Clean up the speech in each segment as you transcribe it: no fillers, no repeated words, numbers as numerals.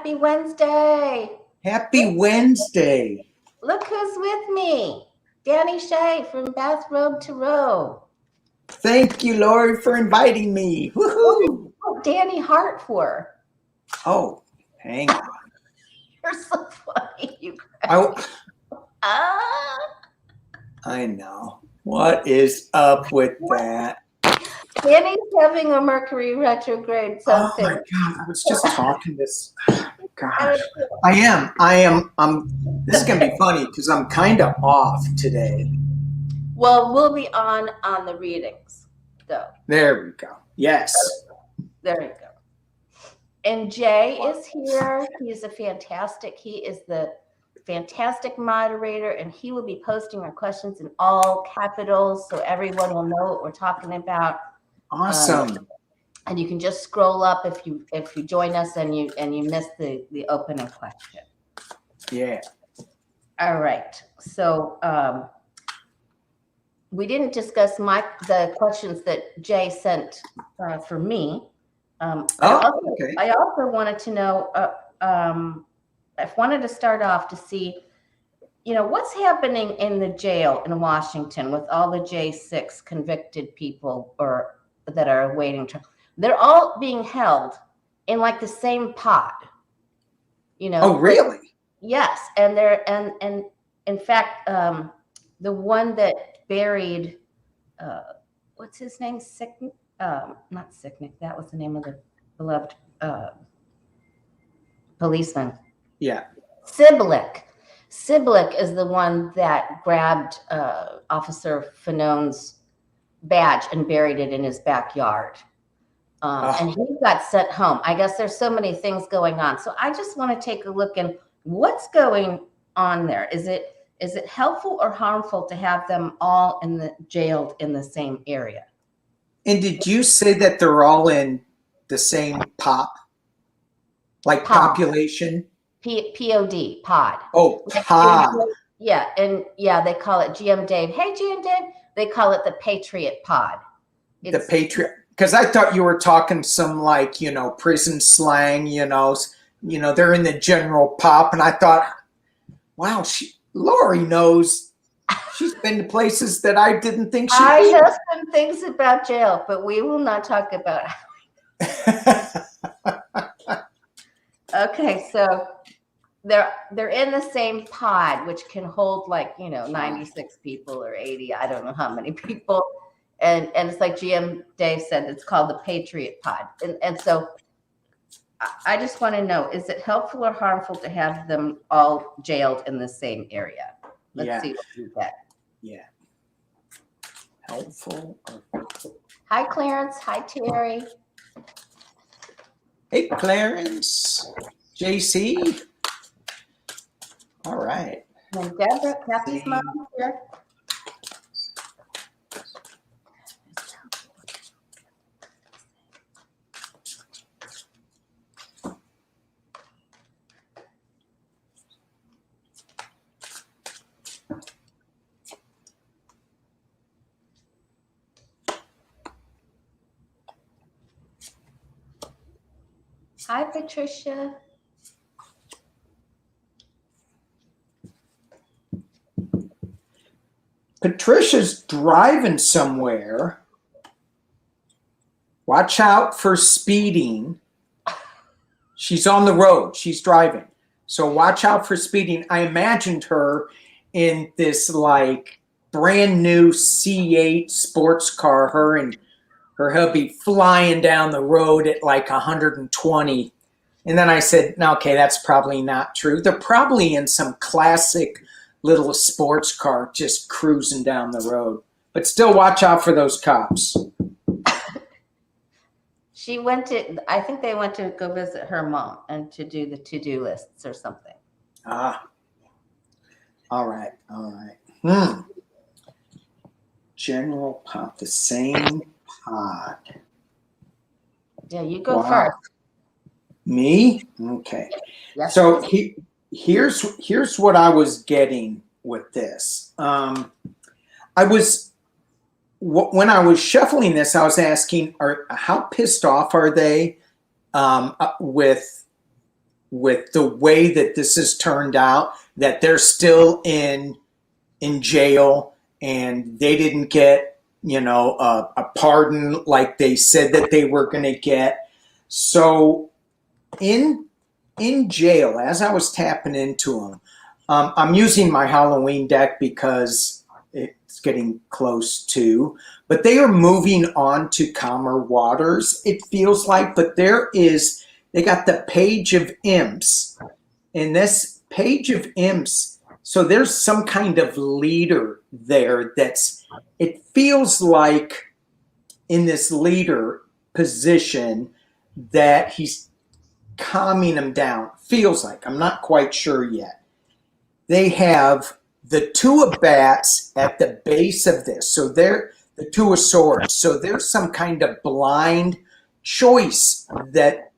Happy Wednesday. Happy Wednesday. Look who's with me. Danny Shay from Bathrobe to Robe. Thank you, Lori, for inviting me. Woohoo! What Danny Hart for? Oh, hang on. You're so funny. You I know. What is up with that? Danny's having a Mercury retrograde. Oh my God! I was just talking this. Gosh, I am. This is gonna be funny because I'm kind of off today. Well, we'll be on the readings, though. There we go. Yes. There you go. And Jay is here. He is the fantastic moderator, and he will be posting our questions in all capitals so everyone will know what we're talking about. Awesome. And you can just scroll up if you join us and you miss the opening question. Yeah. All right. So we didn't discuss the questions that Jay sent for me. Okay. I also wanted to know. I wanted to start off to see, what's happening in the jail in Washington with all the J6 convicted people that are awaiting trial. They're all being held in like the same pod, Oh, really? Yes, and they're and in fact, the one that buried, what's his name? Not Sicknick. That was the name of the beloved policeman. Yeah. Siblick is the one that grabbed Officer Fanone's badge and buried it in his backyard. And he got sent home. I guess there's so many things going on. So I just want to take a look at what's going on there. Is it helpful or harmful to have them all jailed in the same area? And did you say that they're all in the same pop? Like population? POD, pod. Oh, pod. Yeah, and they call it GM Dave. Hey, GM Dave. They call it the Patriot pod. The Patriot. Because I thought you were talking some prison slang, they're in the general pop. And I thought, wow, Lori knows. She's been to places that I didn't think she'd I be. have some things about jail, but we will not talk about it. Okay, so they're in the same pod, which can hold 96 people or 80. I don't know how many people. And it's like GM Dave said, it's called the Patriot pod. And so I just want to know, is it helpful or harmful to have them all jailed in the same area? Let's see what we get. Yeah. Helpful or harmful? Hi, Clarence. Hi, Terry. Hey, Clarence. JC. All right. And Deborah, Kathy's mom here. Hi, Patricia. Patricia's driving somewhere. Watch out for speeding. She's on the road. She's driving. So watch out for speeding. I imagined her in this brand new C8 sports car, her and her hubby flying down the road at 120. And then I said, no, okay, that's probably not true. They're probably in some classic little sports car just cruising down the road. But still watch out for those cops. I think they went to go visit her mom and to do the to-do lists or something. Ah. All right. General pop, the same pod. Yeah, you go first. Me? Okay. Yes. So here's what I was getting with this. When I was shuffling this, I was asking, how pissed off are they with with the way that this has turned out, that they're still in jail and they didn't get, a pardon like they said that they were going to get. So in jail, as I was tapping into them, I'm using my Halloween deck because it's getting close to, but they are moving on to calmer waters, it feels like. But they got the page of imps. And this page of imps, so there's some kind of leader there it feels like in this leader position that he's calming them down. Feels like, I'm not quite sure yet. They have the two of bats at the base of this. So they're the two of swords. So there's some kind of blind choice that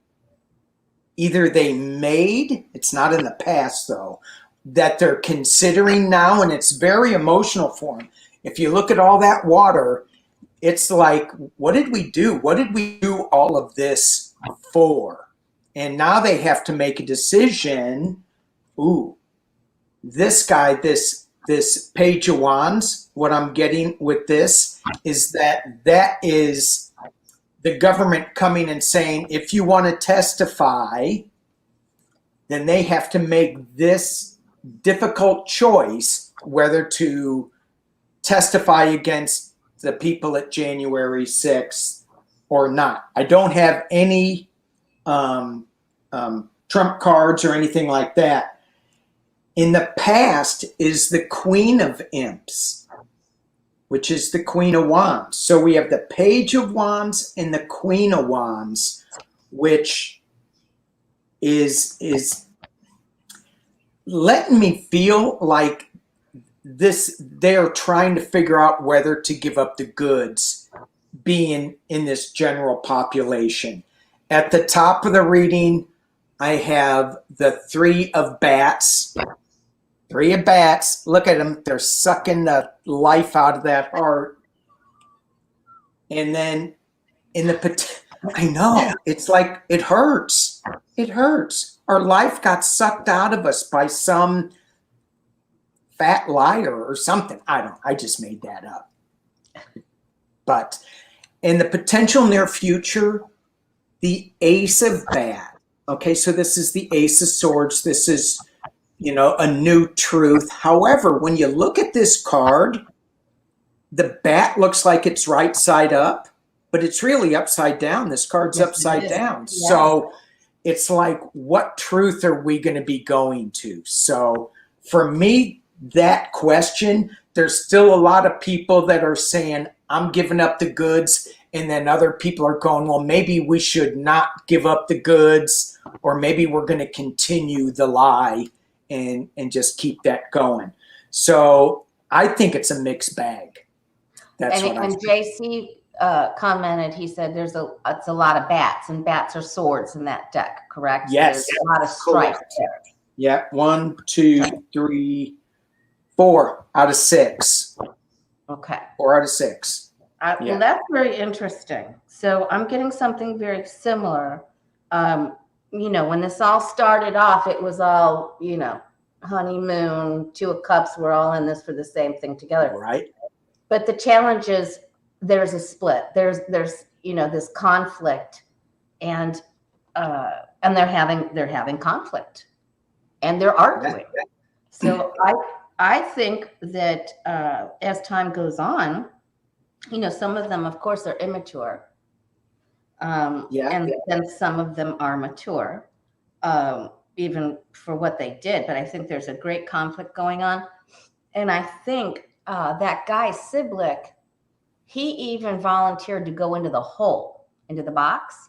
either they made, it's not in the past though, that they're considering now, and it's very emotional for them. If you look at all that water, it's like, what did we do? What did we do all of this for? And now they have to make a decision. Ooh, this guy, this page of wands, what I'm getting with this is that is the government coming and saying, if you want to testify, then they have to make this difficult choice whether to testify against the people at January 6th or not. I don't have any trump cards or anything like that. In the past is the Queen of Imps, which is the Queen of Wands. So we have the Page of Wands and the Queen of Wands, which is letting me feel like they're trying to figure out whether to give up the goods being in this general population. At the top of the reading, I have the Three of Bats. Three of Bats. Look at them. They're sucking the life out of that heart. And then I know, it's like, it hurts. It hurts. Our life got sucked out of us by some fat liar or something. I just made that up. But in the potential near future, the Ace of Bat. Okay, so this is the Ace of Swords. This is, a new truth. However, when you look at this card, the bat looks like it's right side up, but it's really upside down. This card's upside down. Yeah. So it's like, what truth are we going to be going to? So for me, that question, there's still a lot of people that are saying, I'm giving up the goods. And then other people are going, well, maybe we should not give up the goods, or maybe we're going to continue the lie and just keep that going. So I think it's a mixed bag. That's what I think. JC commented, he said it's a lot of bats, and bats are swords in that deck, correct? Yes. There's a lot of strife there. Yeah, 1, 2, 3, 4 out of 6. Okay. 4 out of 6. Well, that's very interesting. So I'm getting something very similar. When this all started off, it was all, honeymoon, Two of Cups. We're all in this for the same thing together. Right. But the challenge is there's a split. There's this conflict, and they're having conflict, and they're arguing. So I think that as time goes on, some of them, of course, are immature. And then some of them are mature, even for what they did. But I think there's a great conflict going on. And I think that guy, Siblick, he even volunteered to go into the hole, into the box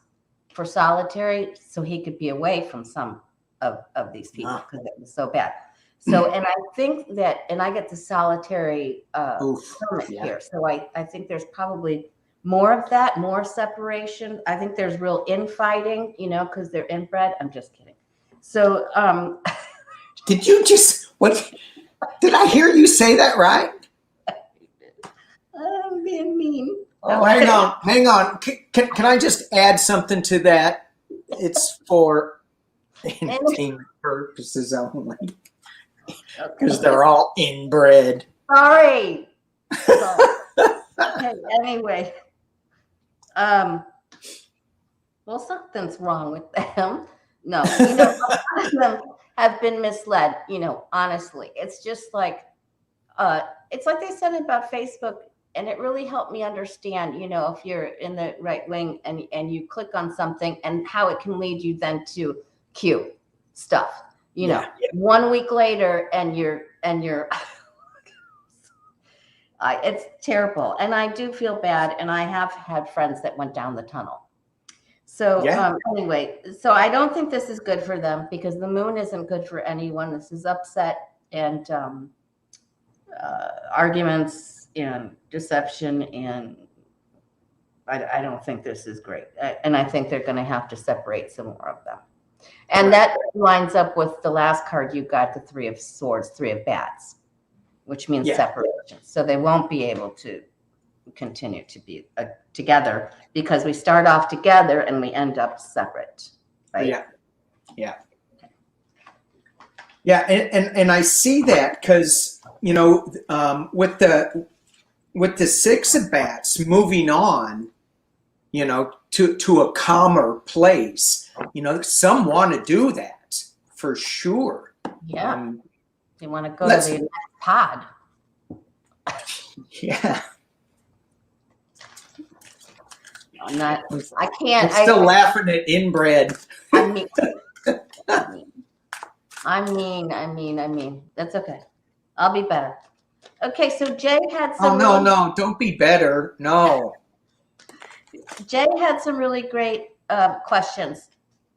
for solitary, so he could be away from some of these people because it was so bad. So, and I think that, and I get the solitary permit here. So I think there's probably more of that, more separation. I think there's real infighting, because they're inbred. I'm just kidding. So, did I hear you say that right? I'm being mean. Oh, hang on. Can I just add something to that? It's for entertainment purposes only, because they're all inbred. Sorry. Okay, anyway. Well, something's wrong with them. No, a lot of them have been misled, honestly. It's just like, it's like they said about Facebook, and it really helped me understand, if you're in the right wing and you click on something and how it can lead you then to Q stuff, 1 week later and you're it's terrible. And I do feel bad. And I have had friends that went down the tunnel. So anyway, so I don't think this is good for them because the moon isn't good for anyone. This is upset and arguments and deception. And I don't think this is great. And I think they're going to have to separate some more of them. And that lines up with the last card you got, the 3 of Swords, 3 of Bats, which means separation. So they won't be able to continue to be together because we start off together and we end up separate, right? And I see that because with the 6 of Bats moving on, to a calmer place, some want to do that for sure. They want to go to the next pod. I can't. I'm still laughing at inbred. I mean. That's okay. I'll be better. Okay, so Jay had some. Oh, no, don't be better. No. Jay had some really great questions.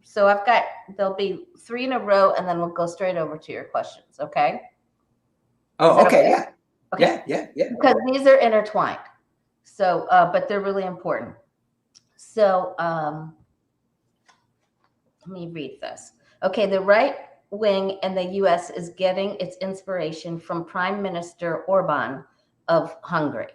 So there'll be 3 in a row, and then we'll go straight over to your questions, okay? Oh, okay, okay. Yeah. Because these are intertwined. So, but they're really important. So, let me read this. Okay, the right wing in the U.S. is getting its inspiration from Prime Minister Orban of Hungary.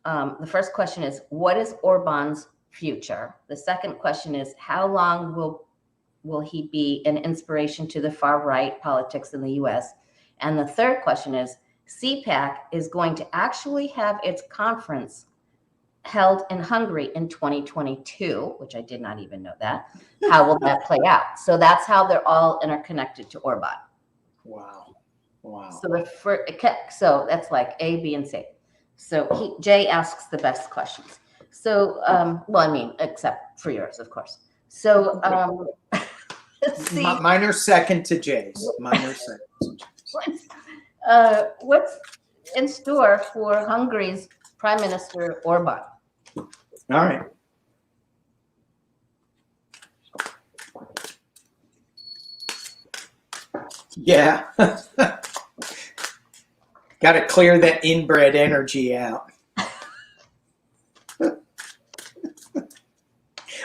The first question is, what is Orban's future? The second question is, how long will he be an inspiration to the far right politics in the U.S.? And the third question is, CPAC is going to actually have its conference held in Hungary in 2022, which I did not even know that. How will that play out? So that's how they're all interconnected to Orban. Wow. So that's like A, B, and C. So Jay asks the best questions. So, except for yours, of course. So, let's see. Mine are second to Jay's. What's in store for Hungary's Prime Minister Orban? All right. Yeah. Got to clear that inbred energy out.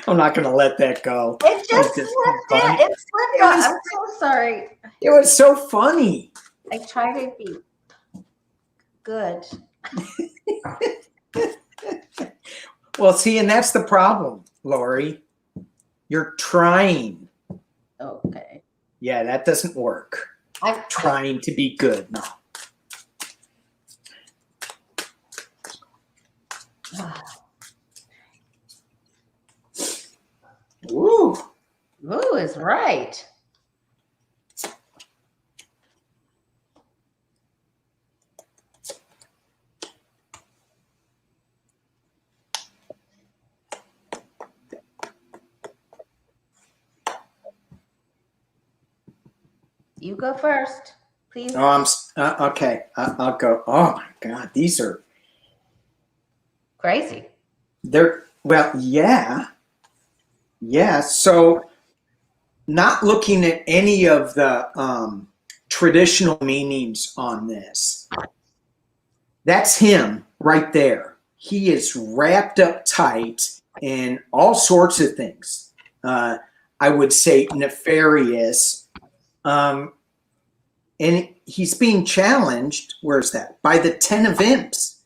I'm not going to let that go. It just slipped in. It slipped on. I'm so sorry. It was so funny. I try to be good. Well, see, and that's the problem, Lori. You're trying. Okay. Yeah, that doesn't work. I'm trying to be good. No. Ooh. Ooh is right. You go first, please. Oh, okay. I'll go. Oh my God, these are crazy. Yeah. So, not looking at any of the traditional meanings on this. That's him right there. He is wrapped up tight in all sorts of things. I would say nefarious. And he's being challenged, where's that? By the 10 of Imps.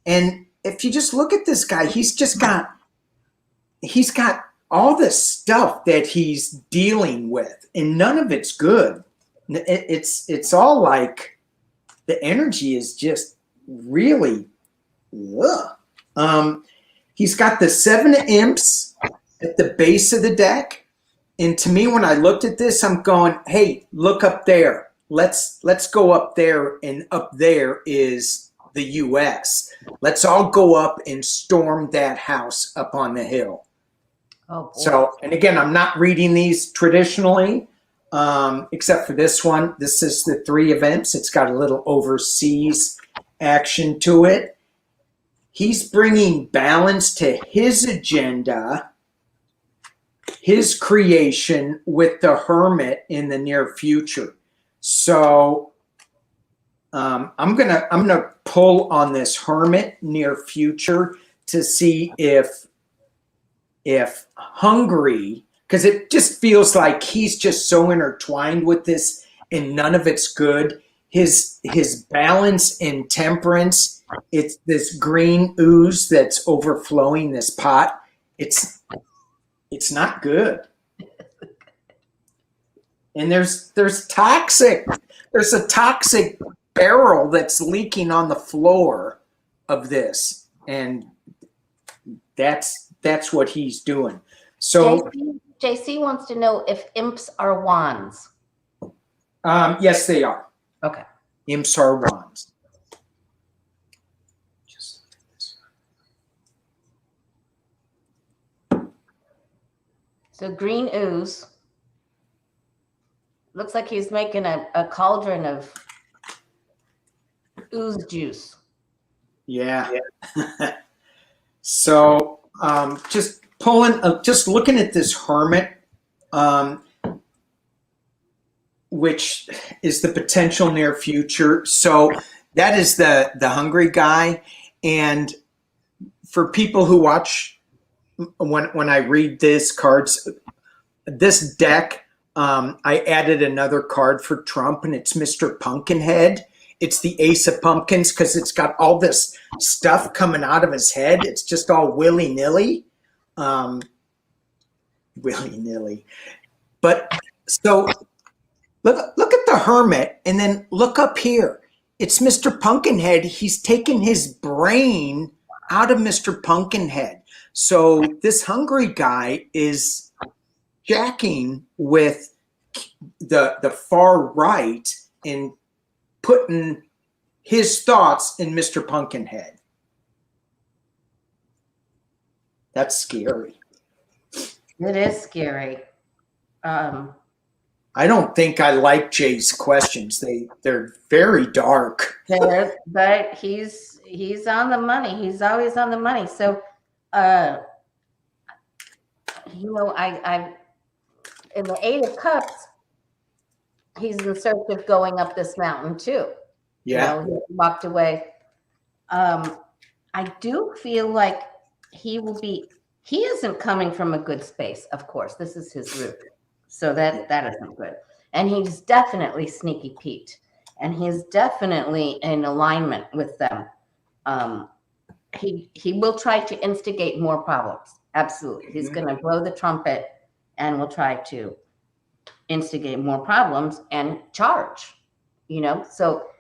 And if you just look at this guy, he's got all the stuff that he's dealing with, and none of it's good. It's all like the energy is just really, ugh. He's got the 7 imps at the base of the deck. And to me, when I looked at this, I'm going, hey, look up there. Let's go up there, and up there is the US. Let's all go up and storm that house up on the hill. Oh, boy. So, and again, I'm not reading these traditionally, except for this one. This is the 3 of imps. It's got a little overseas action to it. He's bringing balance to his agenda, his creation, with the Hermit in the near future. So I'm gonna pull on this Hermit near future to see if Hungary, because it just feels like he's just so intertwined with this, and none of it's good. His balance and temperance, it's this green ooze that's overflowing this pot. It's not good. And there's a toxic barrel that's leaking on the floor of this, and that's what he's doing. So JC wants to know if imps are wands. yes, they are. Okay. Imps are wands. Just look at this. So green ooze. Looks like he's making a cauldron of ooze juice. Yeah. So just looking at this Hermit, which is the potential near future. So that is the Hungary guy. And for people who watch, when I read this deck, I added another card for Trump, and it's Mr. Pumpkinhead. It's the Ace of Pumpkins, because it's got all this stuff coming out of his head. It's just all willy-nilly. Willy-nilly. But so look at the Hermit, and then look up here. It's Mr. Pumpkinhead. He's taken his brain out of Mr. Pumpkinhead. So this Hungary guy is jacking with the far right and putting his thoughts in Mr. Pumpkinhead. That's scary. It is scary. I don't think I like Jay's questions. They're very dark. But he's on the money. He's always on the money. So, I in the 8 of Cups, he's in search of going up this mountain too. Yeah. He walked away. I do feel like he isn't coming from a good space, of course. This is his root. So that isn't good. And he's definitely sneaky Pete. And he's definitely in alignment with them. He will try to instigate more problems. Absolutely. He's going to blow the trumpet and will try to instigate more problems and charge, So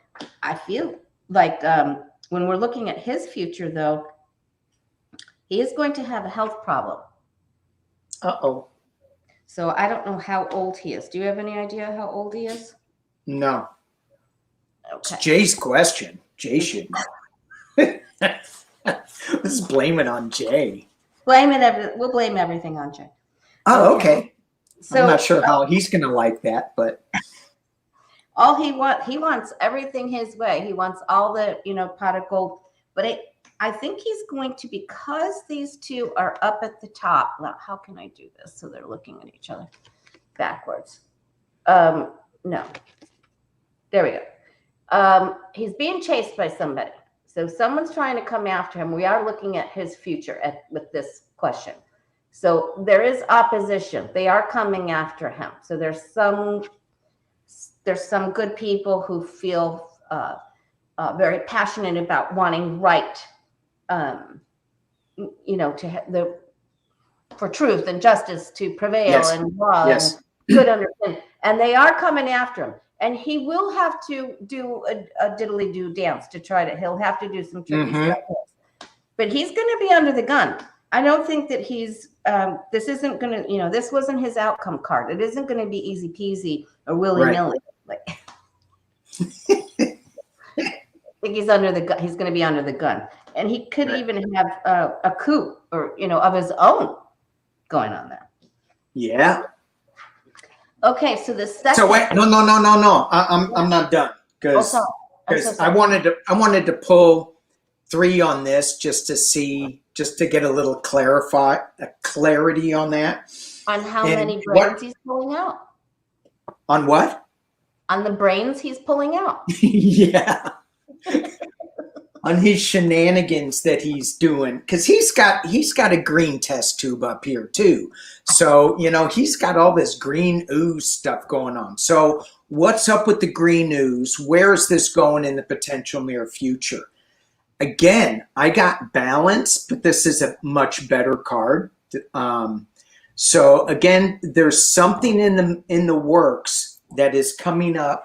I feel like when we're looking at his future, though, he is going to have a health problem. Uh-oh. So I don't know how old he is. Do you have any idea how old he is? No. Okay. It's Jay's question. Jay should know. Let's blame it on Jay. We'll blame everything on Jay. Oh, okay. So, I'm not sure how he's going to like that, but all he wants everything his way. He wants all the, pot of gold. But I think he's going to, because these two are up at the top. Now, how can I do this so they're looking at each other backwards? No. There we go. He's being chased by somebody. So someone's trying to come after him. We are looking at his future with this question. So there is opposition. They are coming after him. So there's some good people who feel very passionate about wanting right. To for truth and justice to prevail Yes. and law Yes. and good understanding. And they are coming after him. And he will have to do a diddly-do dance to try to, he'll have to do some tricky stuff. But he's going to be under the gun. I don't think that he's, this isn't going to, you know, this wasn't his outcome card. It isn't going to be easy peasy or willy-nilly. Like, I think he's under the gun. He's going to be under the gun. And he could even have a coup or, you know, of his own going on there. Yeah. Okay, so the second. So wait, no. I'm not done because I wanted to pull 3 on this just to get a little clarity on that. On how many brains he's pulling out. On what? On the brains he's pulling out. Yeah. On his shenanigans that he's doing, because he's got a green test tube up here too. So, you know, he's got all this green ooze stuff going on. So what's up with the green ooze? Where is this going in the potential near future? Again, I got balance, but this is a much better card. So again, there's something in the works that is coming up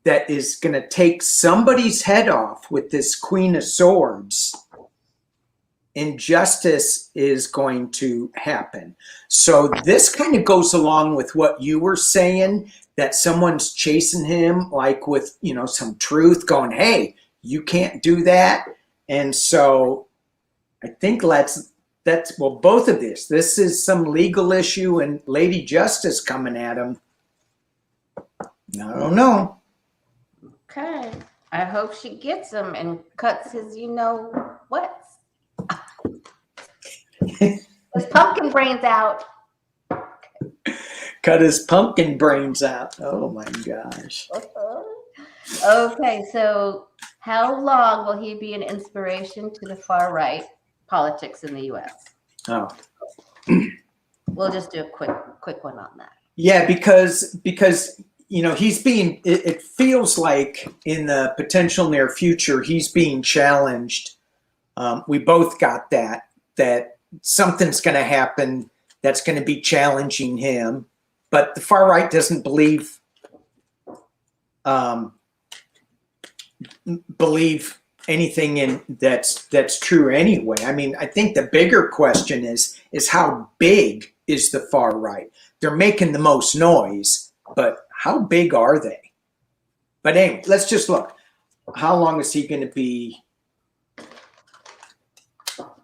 that is going to take somebody's head off with this Queen of Swords. Injustice is going to happen. So this kind of goes along with what you were saying, that someone's chasing him, like with, you know, some truth, going, hey, you can't do that. And so I think that's well, both of this is some legal issue and Lady Justice coming at him. I don't know. Okay. I hope she gets him and cuts his, you know what? His pumpkin brains out. Cut his pumpkin brains out. Oh my gosh. Okay, so how long will he be an inspiration to the far right politics in the U.S.? Oh. We'll just do a quick one on that. Yeah, because you know, he's being, it feels like in the potential near future, he's being challenged. We both got that something's going to happen that's going to be challenging him. But the far right doesn't believe anything in that's true anyway. I mean, I think the bigger question is how big is the far right? They're making the most noise, but how big are they? But anyway, let's just look. How long is he going to be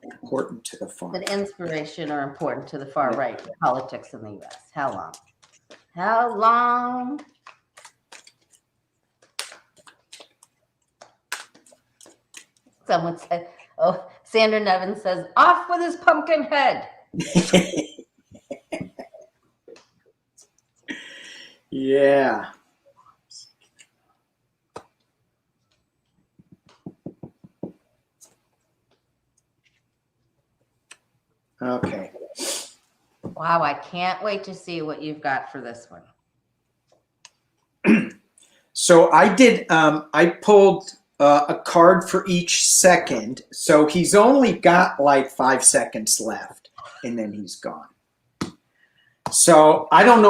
important to the far right? An inspiration or important to the far right politics in the U.S. How long? How long? Someone said, oh, Sandra Nevin says, off with his pumpkin head. Yeah. Okay. Wow, I can't wait to see what you've got for this one. So I did, I pulled a card for each second. So he's only got like 5 seconds left and then he's gone. So I don't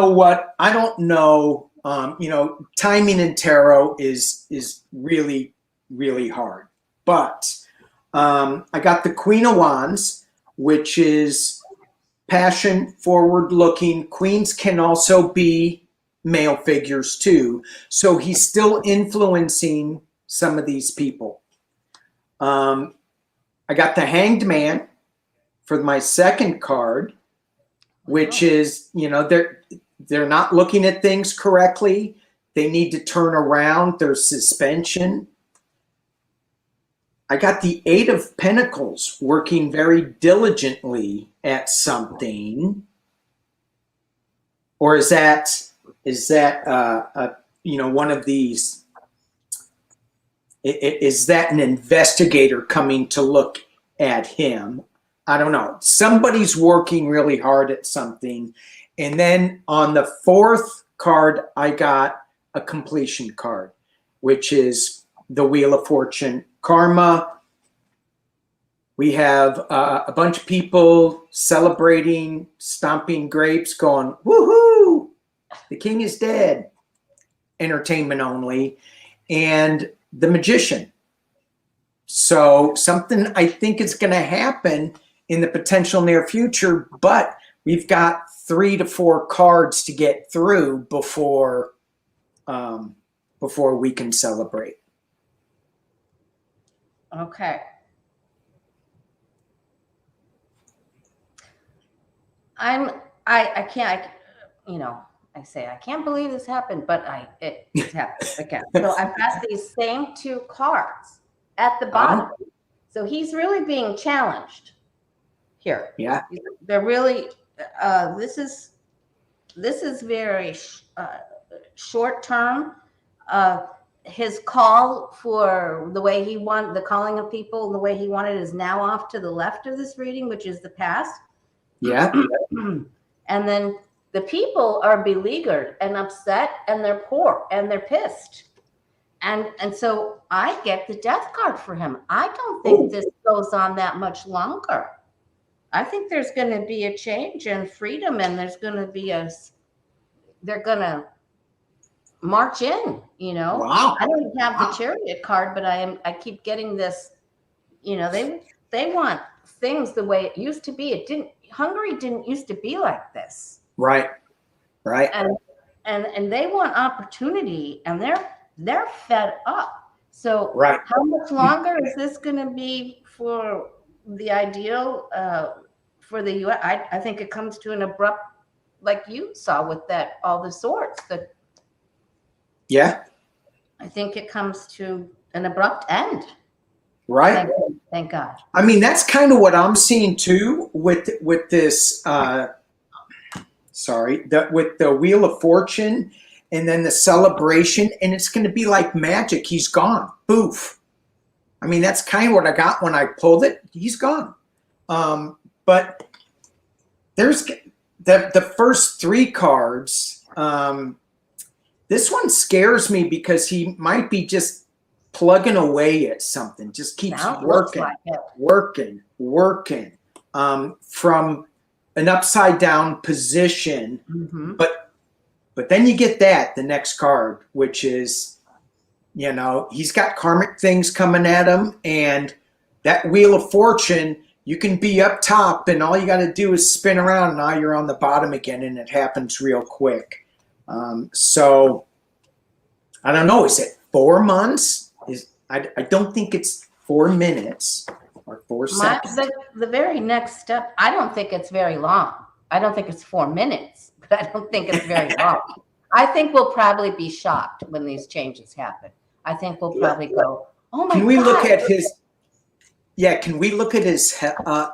know, you know, timing in tarot is really, really hard. But I got the Queen of Wands, which is passion, forward-looking. Queens can also be male figures too. So he's still influencing some of these people. I got the Hanged Man for my second card, which is, you know, they're not looking at things correctly. They need to turn around. There's suspension. I got the Eight of Pentacles, working very diligently at something. Or is that you know, one of these? Is that an investigator coming to look at him? I don't know. Somebody's working really hard at something. And then on the fourth card, I got a completion card, which is the Wheel of Fortune, karma, We have a bunch of people celebrating, stomping grapes, going, woohoo, the king is dead. Entertainment only. And the magician. So something I think is going to happen in the potential near future, but we've got 3 to 4 cards to get through before we can celebrate. Okay. I can't, I say I can't believe this happened, but it happened again. So I've got these same 2 cards at the bottom. So he's really being challenged here. Yeah. They're really, this is very short term. His call for the way he wanted, the calling of people, the way he wanted is now off to the left of this reading, which is the past. Yeah. And then the people are beleaguered and upset, and they're poor and they're pissed. And so I get the death card for him. I don't think this goes on that much longer. I think there's going to be a change in freedom, and there's going to be they're going to march in, Wow. I don't have the chariot card, but I keep getting this, they want things the way it used to be. Hungary didn't used to be like this. Right. And they want opportunity, and they're fed up. So how much longer is this going to be for the ideal for the U.S.? I think it comes to an abrupt, like you saw with all the swords. Yeah. I think it comes to an abrupt end. Right. Thank God. I mean, that's kind of what I'm seeing too with this. With the Wheel of Fortune, and then the celebration, and it's going to be like magic. He's gone. Boof. I mean, that's kind of what I got when I pulled it. He's gone. But there's the first 3 cards. This one scares me because he might be just plugging away at something. Just keeps working from an upside down position. Mm-hmm. But then you get the next card, which is, he's got karmic things coming at him, and that Wheel of Fortune, you can be up top and all you got to do is spin around, and now you're on the bottom again, and it happens real quick. So I don't know. Is it 4 months? I don't think it's 4 minutes or 4 seconds. The very next step, I don't think it's very long. I don't think it's 4 minutes, but I don't think it's very long. I think we'll probably be shocked when these changes happen. I think we'll probably go, oh my God. Can we look at his? Yeah, can we look at his?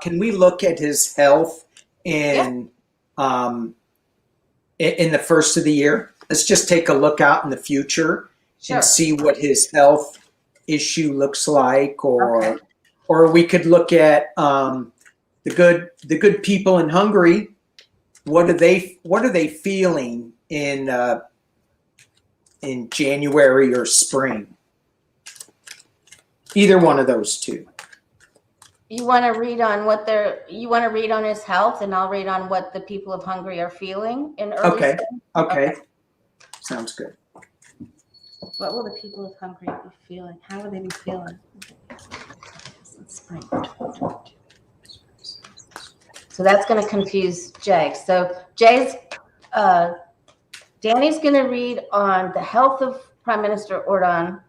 Can we look at his health in the first of the year? Let's just take a look out in the future and see what his health issue looks like, or we could look at the good people in Hungary. What are they feeling in January or spring? Either one of those 2. You want to read on his health, and I'll read on what the people of Hungary are feeling in early spring? Okay. Sounds good. What will the people of Hungary be feeling? How will they be feeling? Spring. So that's going to confuse Jay. So Danny's going to read on the health of Prime Minister Orban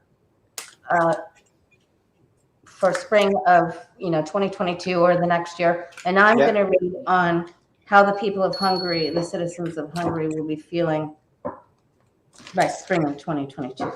for spring of 2022 or the next year, and I'm going to read on how the people of Hungary, the citizens of Hungary, will be feeling by spring of 2022.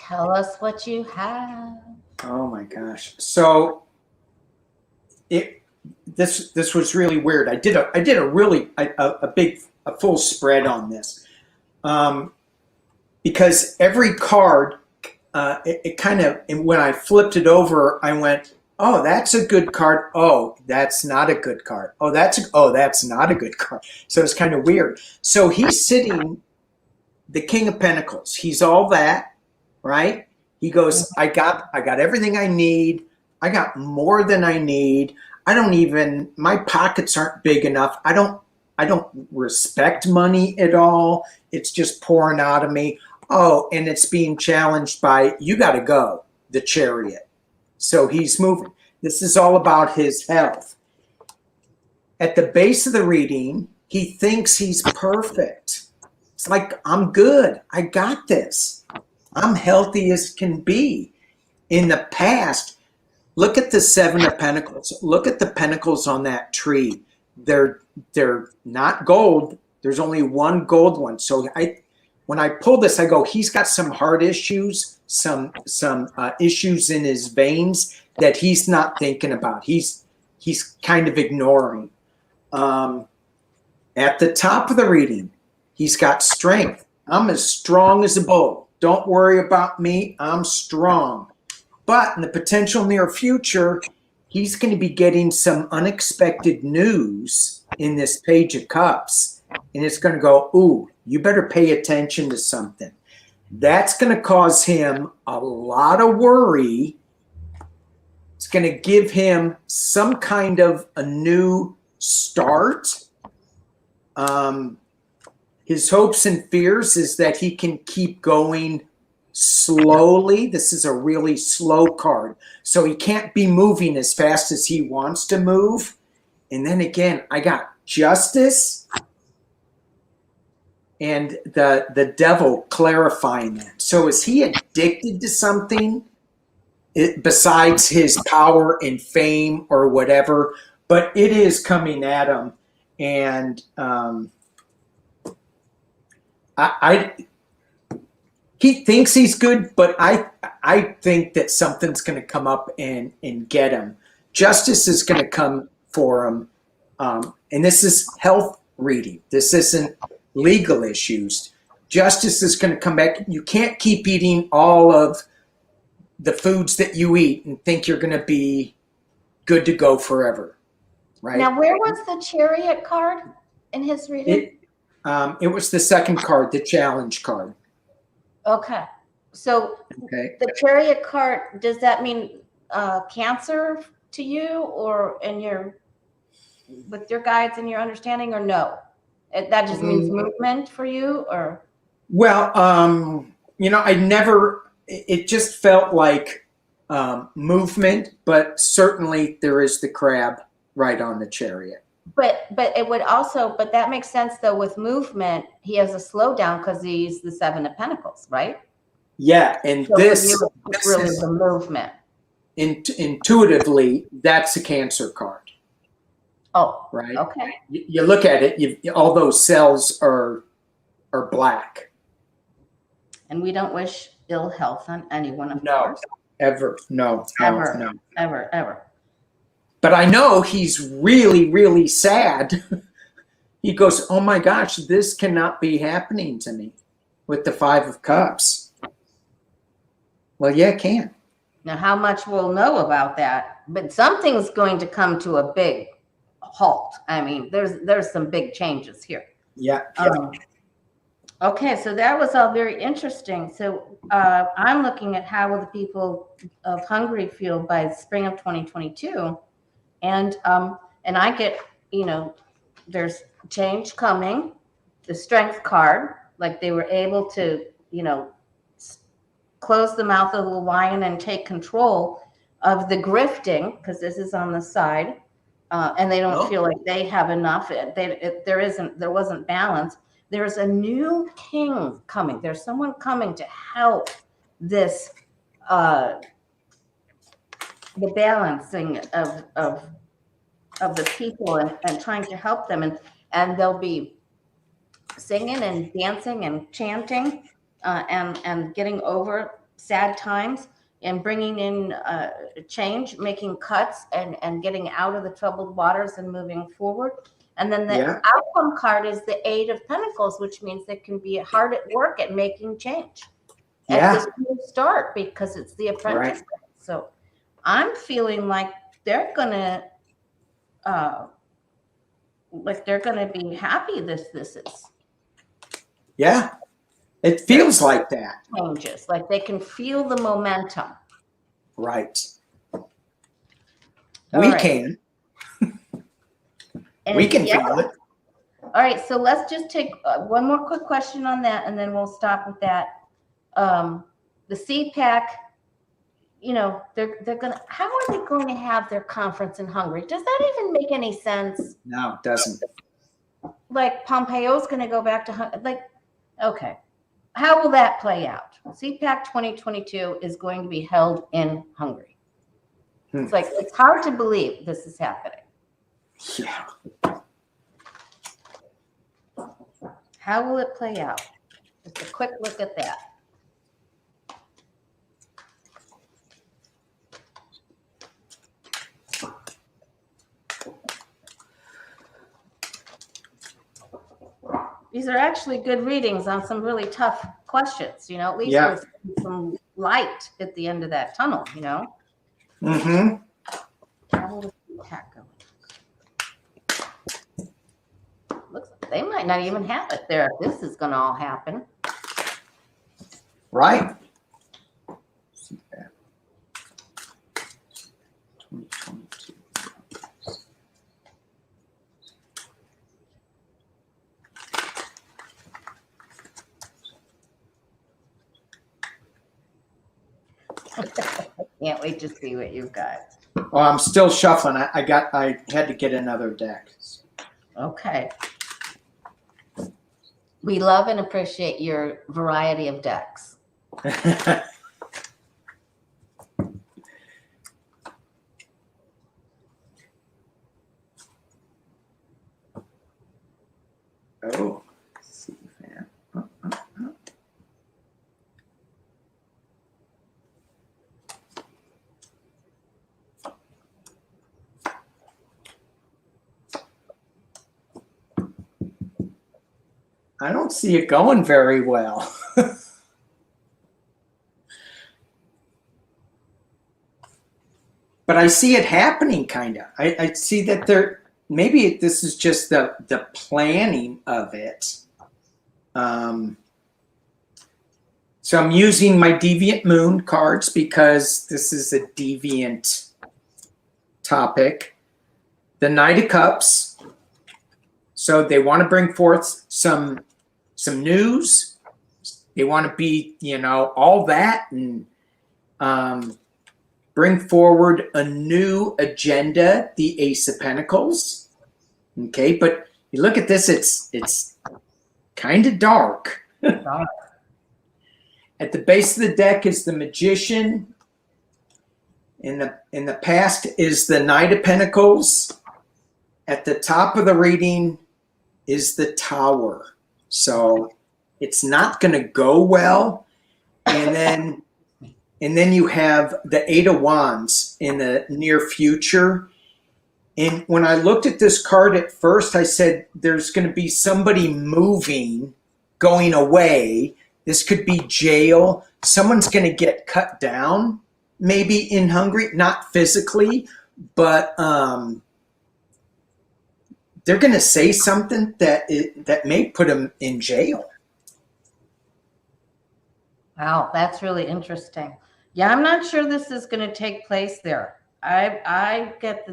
Tell us what you have. Oh my gosh. So this was really weird. I did a full spread on this. Because every card, it kind of, and when I flipped it over, I went, oh, that's a good card. Oh, that's not a good card. Oh, that's not a good card. So it's kind of weird. So he's sitting, the King of Pentacles. He's all that, right? He goes, I got everything I need. I got more than I need. My pockets aren't big enough. I don't respect money at all. It's just pouring out of me. Oh, and it's being challenged by, you got to go, the Chariot. So he's moving. This is all about his health. At the base of the reading, he thinks he's perfect. It's like, I'm good. I got this. I'm healthy as can be. In the past, look at the Seven of Pentacles. Look at the pentacles on that tree. They're not gold. There's only one gold one. So when I pull this, I go, he's got some heart issues, some issues in his veins that he's not thinking about. He's kind of ignoring. At the top of the reading, he's got strength. I'm as strong as a bull. Don't worry about me. I'm strong. But in the potential near future, he's going to be getting some unexpected news in this Page of Cups. And it's going to go, ooh, you better pay attention to something. That's going to cause him a lot of worry. It's going to give him some kind of a new start. His hopes and fears is that he can keep going slowly. This is a really slow card. So he can't be moving as fast as he wants to move. And then again, I got Justice and the Devil clarifying that. So is he addicted to something besides his power and fame or whatever? But it is coming at him. And he thinks he's good, but I think that something's going to come up and get him. Justice is going to come for him. And this is health reading. This isn't legal issues. Justice is going to come back. You can't keep eating all of the foods that you eat and think you're going to be good to go forever. Right? Now, where was the Chariot card in his reading? It was the second card, the challenge card. Okay. So the Chariot card, does that mean Cancer to you, or with your guides and your understanding, or no? That just means movement for you, or? Well, it just felt like movement, but certainly there is the crab right on the Chariot. But that makes sense though. With movement, he has a slowdown because he's the Seven of Pentacles, right? Yeah, and so this really is the movement. Intuitively, that's a Cancer card. Oh, right. Okay. You look at it, all those cells are black. And we don't wish ill health on anyone, of course. Ever. No. Ever. But I know he's really, really sad. He goes, oh my gosh, this cannot be happening to me with the Five of Cups. Well, yeah, it can. Now, how much we'll know about that, but something's going to come to a big halt. I mean, there's some big changes here. Yeah. Okay, so that was all very interesting. So I'm looking at how will the people of Hungary feel by spring of 2022. And I get, there's change coming, the Strength card, like they were able to, close the mouth of the lion and take control of the grifting, because this is on the side, and they don't feel like they have enough. There wasn't balance. There's a new king coming. There's someone coming to help this, the balancing of the people and trying to help them, and they'll be singing and dancing and chanting and getting over sad times and bringing in change, making cuts and getting out of the troubled waters and moving forward. And then the outcome card is the Eight of Pentacles, which means they can be hard at work at making change at this new start, because it's the apprentice. So I'm feeling like they're gonna be happy this is. Yeah, it feels like that. Changes, like they can feel the momentum. Right. We can. We can feel it. All right, so let's just take one more quick question on that, and then we'll stop with that. The CPAC, you know, they're gonna. How are they going to have their conference in Hungary? Does that even make any sense? No, it doesn't. Like Pompeo's going to go back to okay. How will that play out? CPAC 2022 is going to be held in Hungary. It's like, it's hard to believe this is happening. Yeah. How will it play out? Just a quick look at that. These are actually good readings on some really tough questions, you know, at least there's some light at the end of that tunnel, you know? Mm-hmm. How will the CPAC go? Looks like they might not even have it there if this is going to all happen. Right. Can't wait to see what you've got. Oh, I'm still shuffling. I had to get another deck. Okay. We love and appreciate your variety of decks. Oh. I don't see it going very well. But I see it happening, kind of. I see that maybe this is just the planning of it. So I'm using my Deviant Moon cards because this is a deviant topic. The Knight of Cups. So they want to bring forth some news. They want to be, you know, all that, and bring forward a new agenda, the Ace of Pentacles. Okay, but you look at this, it's kind of dark. At the base of the deck is the Magician. In the past is the Knight of Pentacles. At the top of the reading is the Tower. So it's not going to go well. And then you have the Eight of Wands in the near future. And when I looked at this card at first, I said, there's going to be somebody moving, going away. This could be jail. Someone's going to get cut down, maybe in Hungary, not physically, but they're going to say something that may put them in jail. Wow, that's really interesting. Yeah, I'm not sure this is going to take place there. I get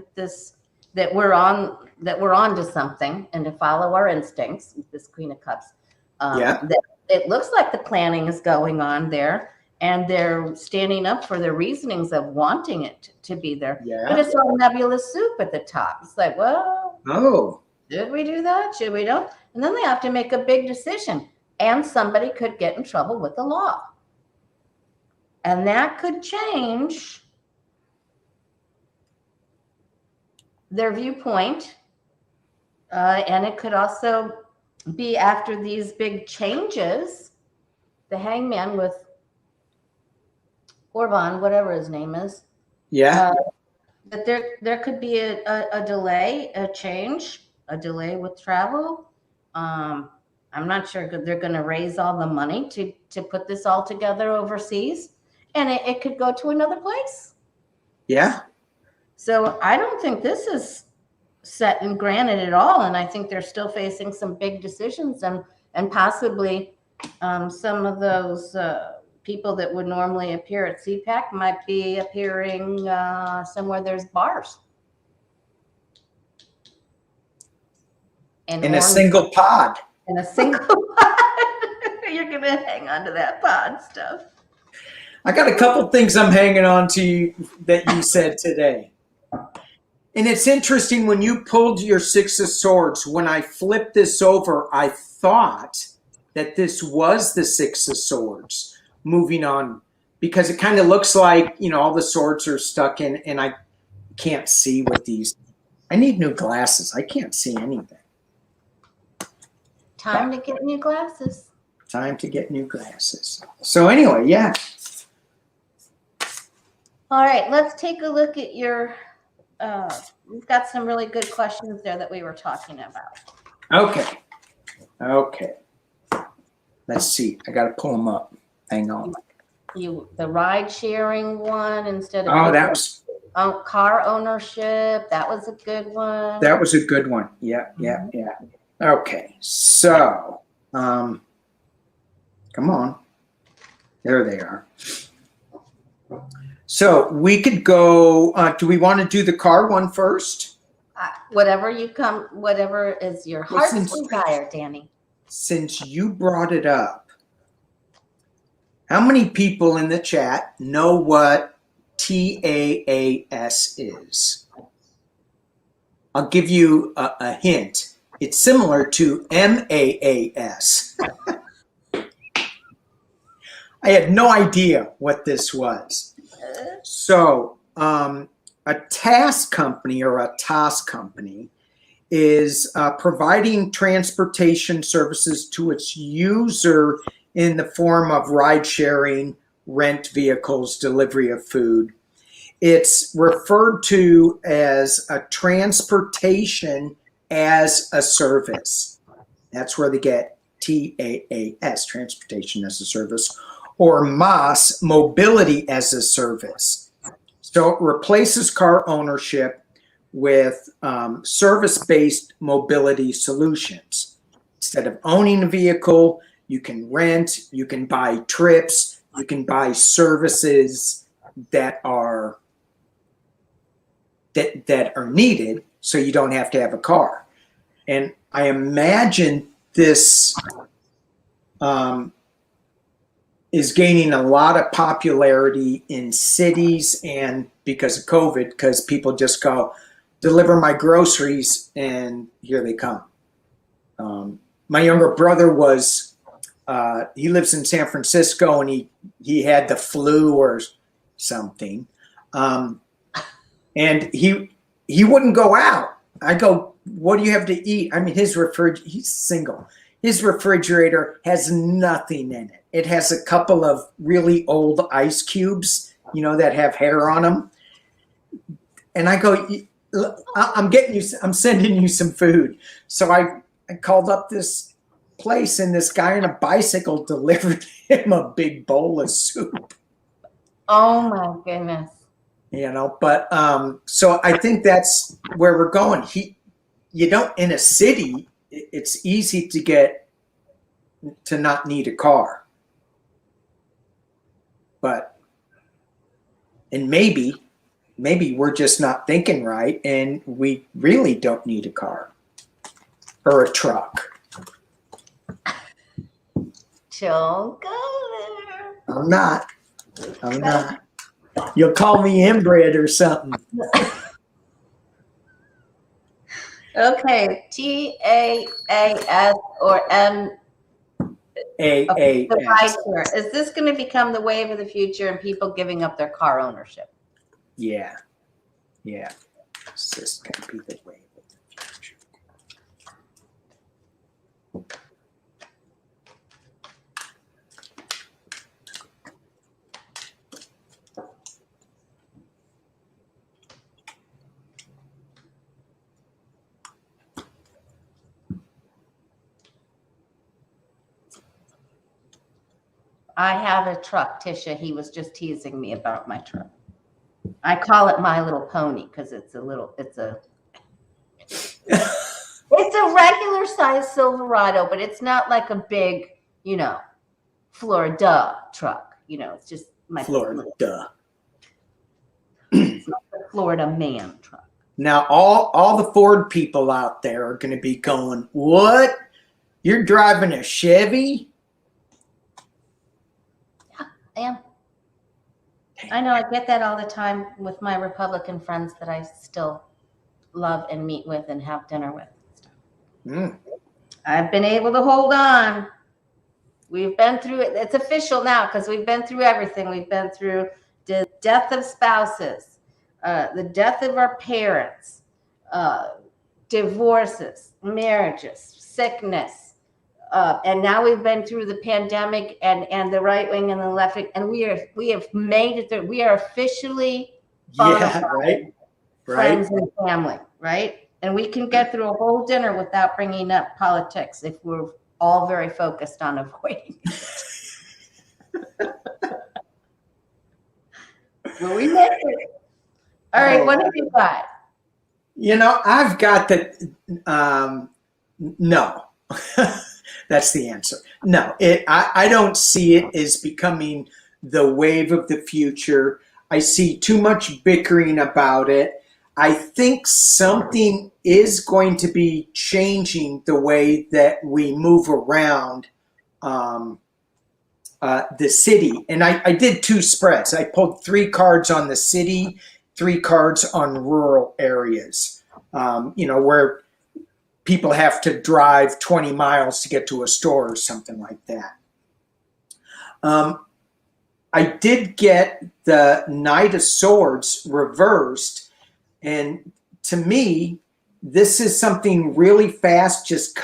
that we're on to something, and to follow our instincts with this Queen of Cups. That it looks like the planning is going on there, and they're standing up for their reasonings of wanting it to be there. Yeah. But it's all nebulous soup at the top. It's like, well, should we do that? Should we don't? And then they have to make a big decision, and somebody could get in trouble with the law. And that could change their viewpoint. And it could also be after these big changes, the Hangman with Orban, whatever his name is, Yeah. that there could be a delay, a delay with travel. I'm not sure they're going to raise all the money to put this all together overseas, and it could go to another place. Yeah. So I don't think this is set and granted at all, and I think they're still facing some big decisions, and possibly some of those people that would normally appear at CPAC might be appearing somewhere there's bars. In a single pod. In a single pod. You're going to hang on to that pod stuff. I got a couple things I'm hanging on to that you said today. And it's interesting, when you pulled your Six of Swords, when I flipped this over, I thought that this was the Six of Swords moving on, because it kind of looks like, all the swords are stuck in, and I can't see with these. I need new glasses. I can't see anything. Time to get new glasses. Time to get new glasses. So anyway, yeah. All right, let's take a look at your, we've got some really good questions there that we were talking about. Okay. Let's see. I got to pull them up. Hang on. The ride sharing one instead of that was car ownership. That was a good one. That was a good one. Yeah. Okay. So, come on. There they are. So we could go, do we want to do the car one first? Whatever is your heart's desire, Danny. Since you brought it up, how many people in the chat know what TaaS is? I'll give you a hint. It's similar to MAAS. I had no idea what this was. So a TaaS company or a TaaS company is providing transportation services to its user in the form of ride sharing, rent vehicles, delivery of food. It's referred to as a transportation as a service. That's where they get TaaS, transportation as a service, or MAS, mobility as a service. So it replaces car ownership with service-based mobility solutions. Instead of owning a vehicle, you can rent, you can buy trips, you can buy services that are needed, so you don't have to have a car. And I imagine this is gaining a lot of popularity in cities, and because of COVID, because people just go, deliver my groceries, and here they come. My younger brother was, he lives in San Francisco, and he had the flu or something. And he wouldn't go out. I go, what do you have to eat? I mean, he's single. His refrigerator has nothing in it. It has a couple of really old ice cubes, that have hair on them. And I go, I'm sending you some food. So I called up this place, and this guy on a bicycle delivered him a big bowl of soup. Oh my goodness. But so I think that's where we're going. In a city, it's easy to not need a car. And maybe we're just not thinking right, and we really don't need a car or a truck. Don't go there. I'm not. You'll call me inbred or something. Okay, TaaS or MAAS. Is this going to become the wave of the future and people giving up their car ownership? Yeah. Is this going to be the wave of the future? I have a truck, Tisha. He was just teasing me about my truck. I call it My Little Pony because it's a regular size Silverado, but it's not like a big, Florida truck. It's just my Florida. It's not the Florida man truck. Now, all the Ford people out there are going to be going, what? You're driving a Chevy? Yeah, I am. I know, I get that all the time with my Republican friends that I still love and meet with and have dinner with. I've been able to hold on. We've been through it. It's official now because we've been through everything. We've been through the death of spouses, the death of our parents, divorces, marriages, sickness. And now we've been through the pandemic and the right wing and the left wing, and we have made it through. We are officially friends and family, right? And we can get through a whole dinner without bringing up politics if we're all very focused on avoiding it. Will we make it? All right, what have you got? I've got the no. That's the answer. No, I don't see it as becoming the wave of the future. I see too much bickering about it. I think something is going to be changing the way that we move around the city. And I did 2 spreads. I pulled 3 cards on the city, 3 cards on rural areas, where people have to drive 20 miles to get to a store or something like that. I did get the Knight of Swords reversed. And to me, this is something really fast, just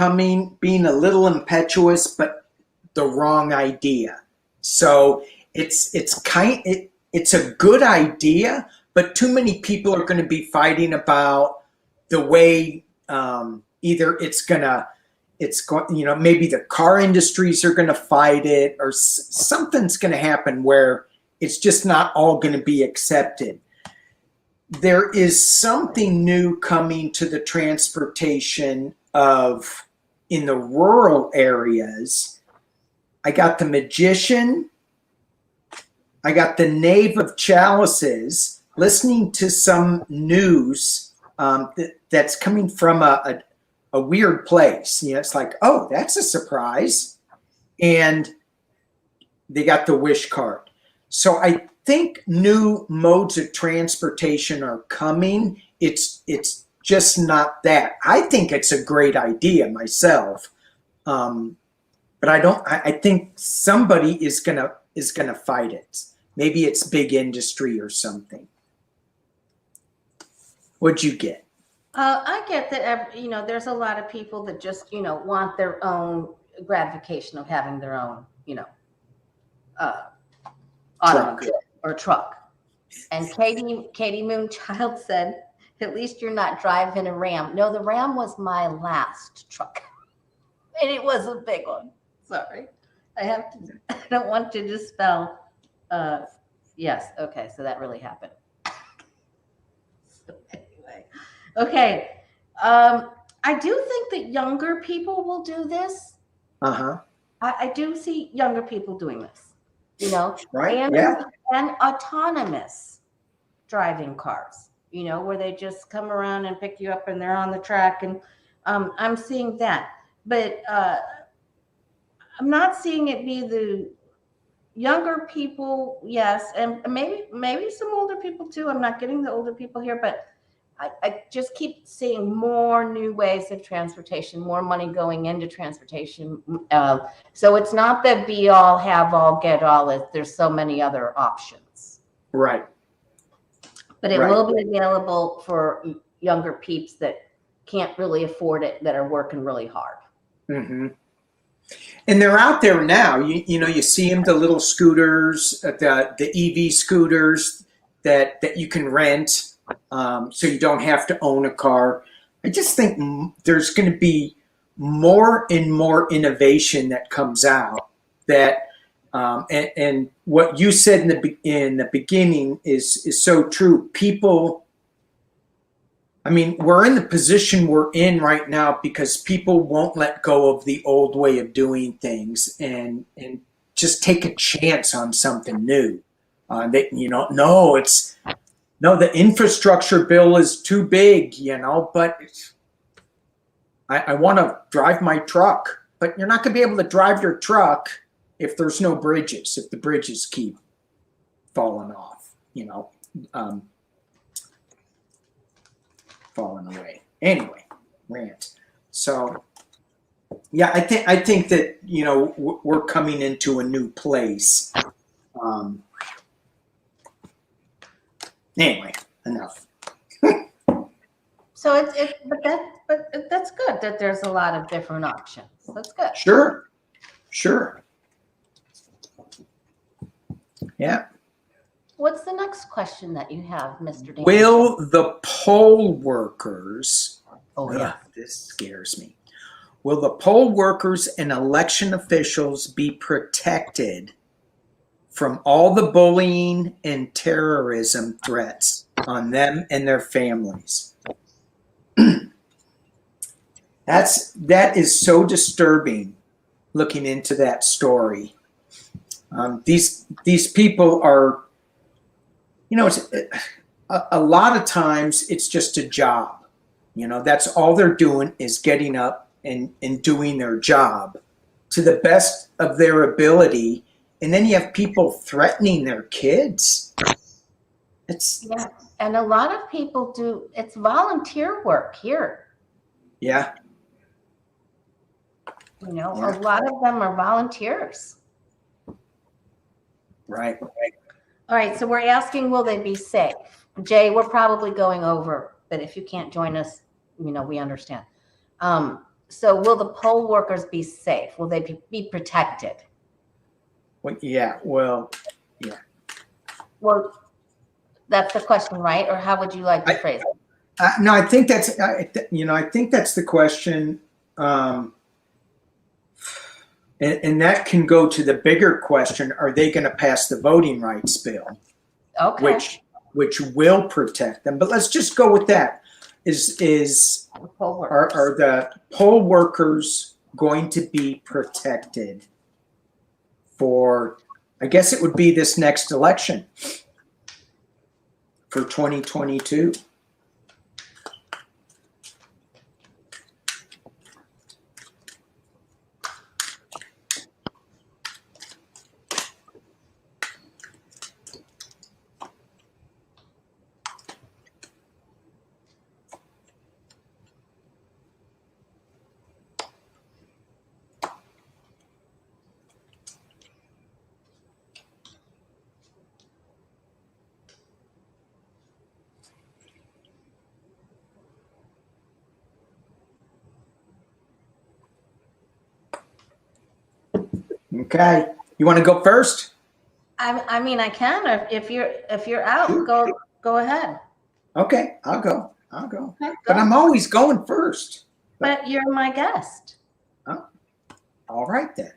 being a little impetuous, but the wrong idea. So it's a good idea, but too many people are going to be fighting about the way either maybe the car industries are going to fight it, or something's going to happen where it's just not all going to be accepted. There is something new coming to the transportation in the rural areas. I got the Magician. I got the Knave of Chalices. Listening to some news that's coming from a weird place. It's like, oh, that's a surprise. And they got the Wish card. So I think new modes of transportation are coming. It's just not that. I think it's a great idea myself. But I think somebody is gonna fight it. Maybe it's big industry or something. What'd you get? I get that, there's a lot of people that just, want their own gratification of having their own, automobile or truck. And Katie Moonchild said, at least you're not driving a Ram. No, the Ram was my last truck. And it was a big one. Sorry. I don't want to dispel. Yes. Okay. So that really happened. So anyway. Okay. I do think that younger people will do this. I do see younger people doing this. Right? And autonomous driving cars, where they just come around and pick you up and they're on the track. And I'm seeing that. But I'm not seeing it be the younger people, yes, and maybe some older people too. I'm not getting the older people here, but I just keep seeing more new ways of transportation, more money going into transportation. So it's not the be all, have all, get all. There's so many other options. Right. But it will be available for younger peeps that can't really afford it, that are working really hard. Mm-hmm. And they're out there now. You see them, the little scooters, the EV scooters that you can rent. So you don't have to own a car. I just think there's going to be more and more innovation that comes out that And what you said in the beginning is so true. People, I mean, we're in the position we're in right now because people won't let go of the old way of doing things and just take a chance on something new. The infrastructure bill is too big, but I want to drive my truck. But you're not going to be able to drive your truck if there's no bridges, if the bridges keep falling off, falling away. Anyway, rant. So, yeah, I think that, we're coming into a new place. Anyway, enough. So but that's good that there's a lot of different options. That's good. Sure. Yeah. What's the next question that you have, Mr. Dan? Will the poll workers, this scares me. Will the poll workers and election officials be protected from all the bullying and terrorism threats on them and their families? That is so disturbing looking into that story. These people are, a lot of times it's just a job. That's all they're doing is getting up and doing their job to the best of their ability. And then you have people threatening their kids. And a lot of people it's volunteer work here. Yeah. A lot of them are volunteers. Right. All right. So we're asking, will they be safe? Jay, we're probably going over, but if you can't join us, we understand. So will the poll workers be safe? Will they be protected? Well, yeah. Well, that's the question, right? Or how would you like to phrase it? No, I think that's the question. And that can go to the bigger question: are they going to pass the voting rights bill? Okay. Which will protect them? But let's just go with that. Are the poll workers going to be protected for? I guess it would be this next election for 2022. Okay, you want to go first? I mean, I can. Or if you're out, sure. Go ahead. Okay, I'll go. Okay, but I'm always going first. But you're my guest. Oh, all right then.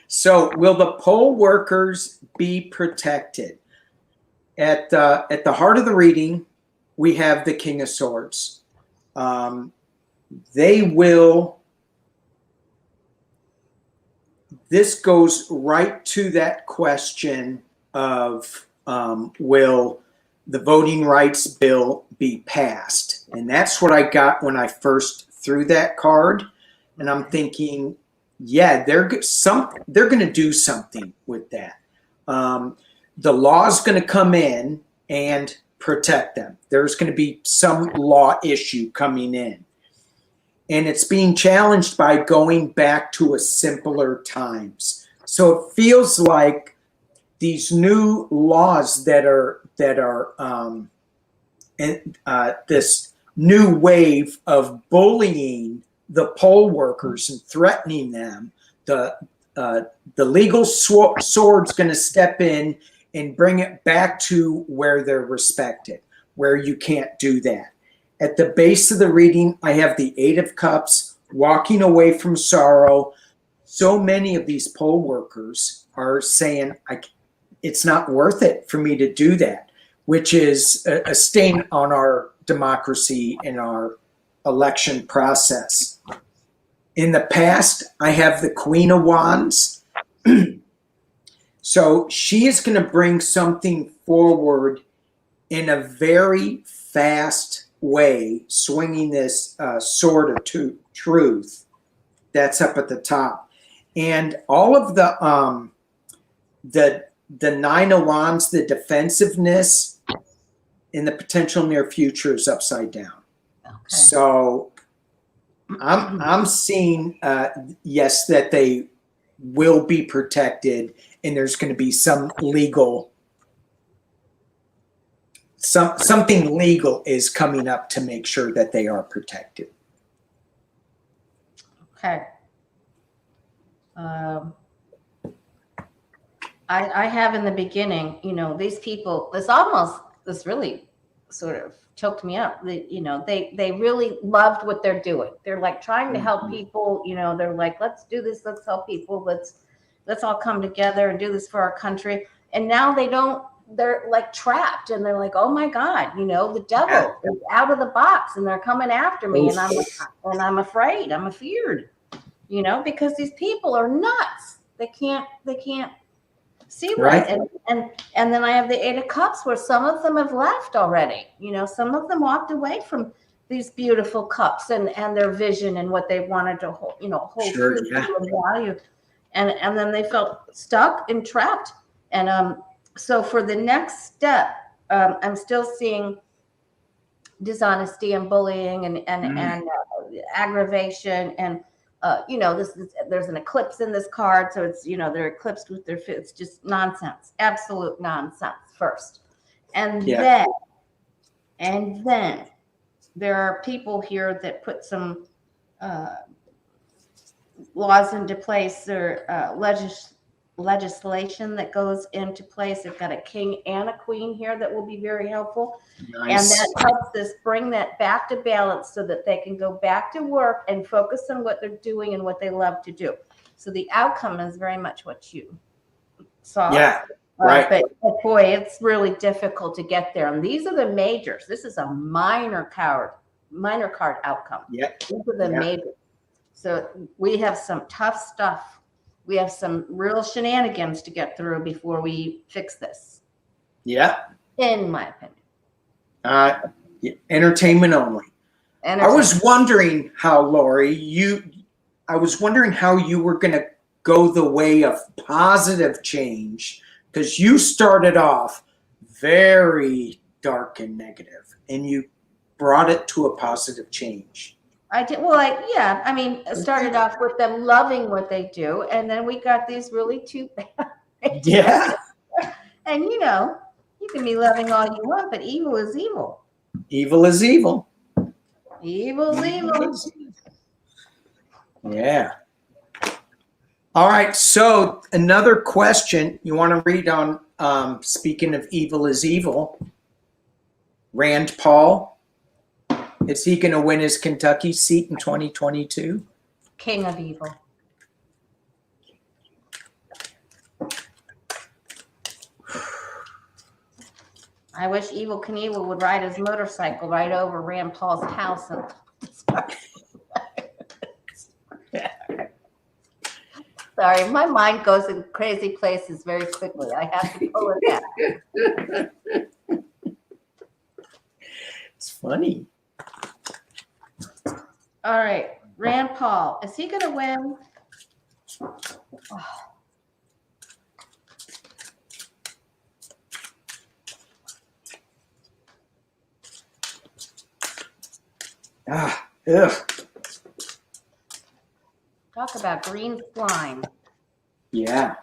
So, will the poll workers be protected? At the heart of the reading, we have the King of Swords. They will. This goes right to that question of will the voting rights bill be passed? And that's what I got when I first threw that card. And I'm thinking, yeah, they're going to do something with that. The law's going to come in and protect them. There's going to be some law issue coming in. And it's being challenged by going back to a simpler times. So it feels like these new laws that are this new wave of bullying the poll workers and threatening them. The legal sword's going to step in and bring it back to where they're respected, where you can't do that. At the base of the reading, I have the Eight of Cups, walking away from sorrow, so many of these poll workers are saying, it's not worth it for me to do that, which is a stain on our democracy and our election process. In the past, I have the Queen of Wands. So she is going to bring something forward in a very fast way, swinging this sword of truth that's up at the top. And all of the Nine of Wands, the defensiveness in the potential near future is upside down. Okay. So I'm seeing, yes, that they will be protected, and there's going to be some legal, something legal is coming up to make sure that they are protected. Okay. I have in the beginning, you know, these people, this really sort of choked me up. They really loved what they're doing. They're like trying to help people, you know, they're like, let's do this, let's help people, let's all come together and do this for our country. And now they're like trapped, and they're like, oh my God, you know, the devil is out of the box and they're coming after me. And I'm afraid, I'm afeared, you know, because these people are nuts. They can't see right. And then I have the Eight of Cups, where some of them have left already. You know, some of them walked away from these beautiful cups and their vision and what they wanted to hold, you know, hold true and value. And then they felt stuck and trapped. And so for the next step, I'm still seeing dishonesty and bullying and aggravation and you know, there's an eclipse in this card, so it's, you know, they're eclipsed with their, it's just nonsense, absolute nonsense first, and then there are people here that put some laws into place, or legislation that goes into place. They've got a king and a queen here that will be very helpful. Nice. And that helps us bring that back to balance so that they can go back to work and focus on what they're doing and what they love to do. So the outcome is very much what you saw. Yeah, right. But boy, it's really difficult to get there. And these are the majors. This is a minor card outcome. Yeah. These are the majors. So we have some tough stuff. We have some real shenanigans to get through before we fix this. Yeah. In my opinion. Entertainment only. I was wondering how, Lori, I was wondering how you were going to go the way of positive change, because you started off very dark and negative, and you brought it to a positive change. I did. Well, I mean, I started off with them loving what they do, and then we got these really two bad. Yeah. And you know, you can be loving all you want, but evil is evil. Evil is evil. Evil is evil. Yeah. All right. So another question you want to read on, speaking of evil is evil, Rand Paul. Is he going to win his Kentucky seat in 2022? King of evil. I wish Evel Knievel would ride his motorcycle right over Rand Paul's house. Sorry, my mind goes in crazy places very quickly. I have to pull it back. It's funny. All right, Rand Paul, is he going to win? Ugh. Talk about green slime. Yeah.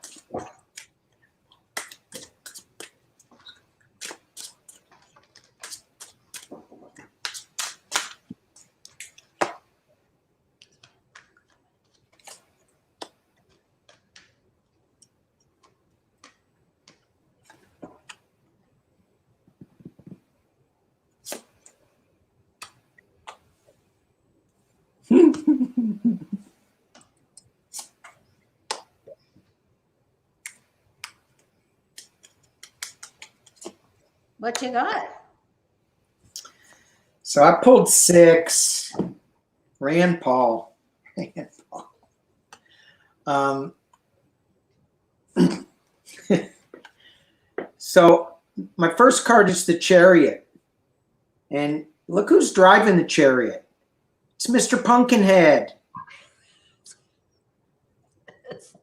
What you got? So I pulled 6. Rand Paul. Rand Paul. So my first card is the Chariot. And look who's driving the Chariot. It's Mr. Pumpkinhead. It's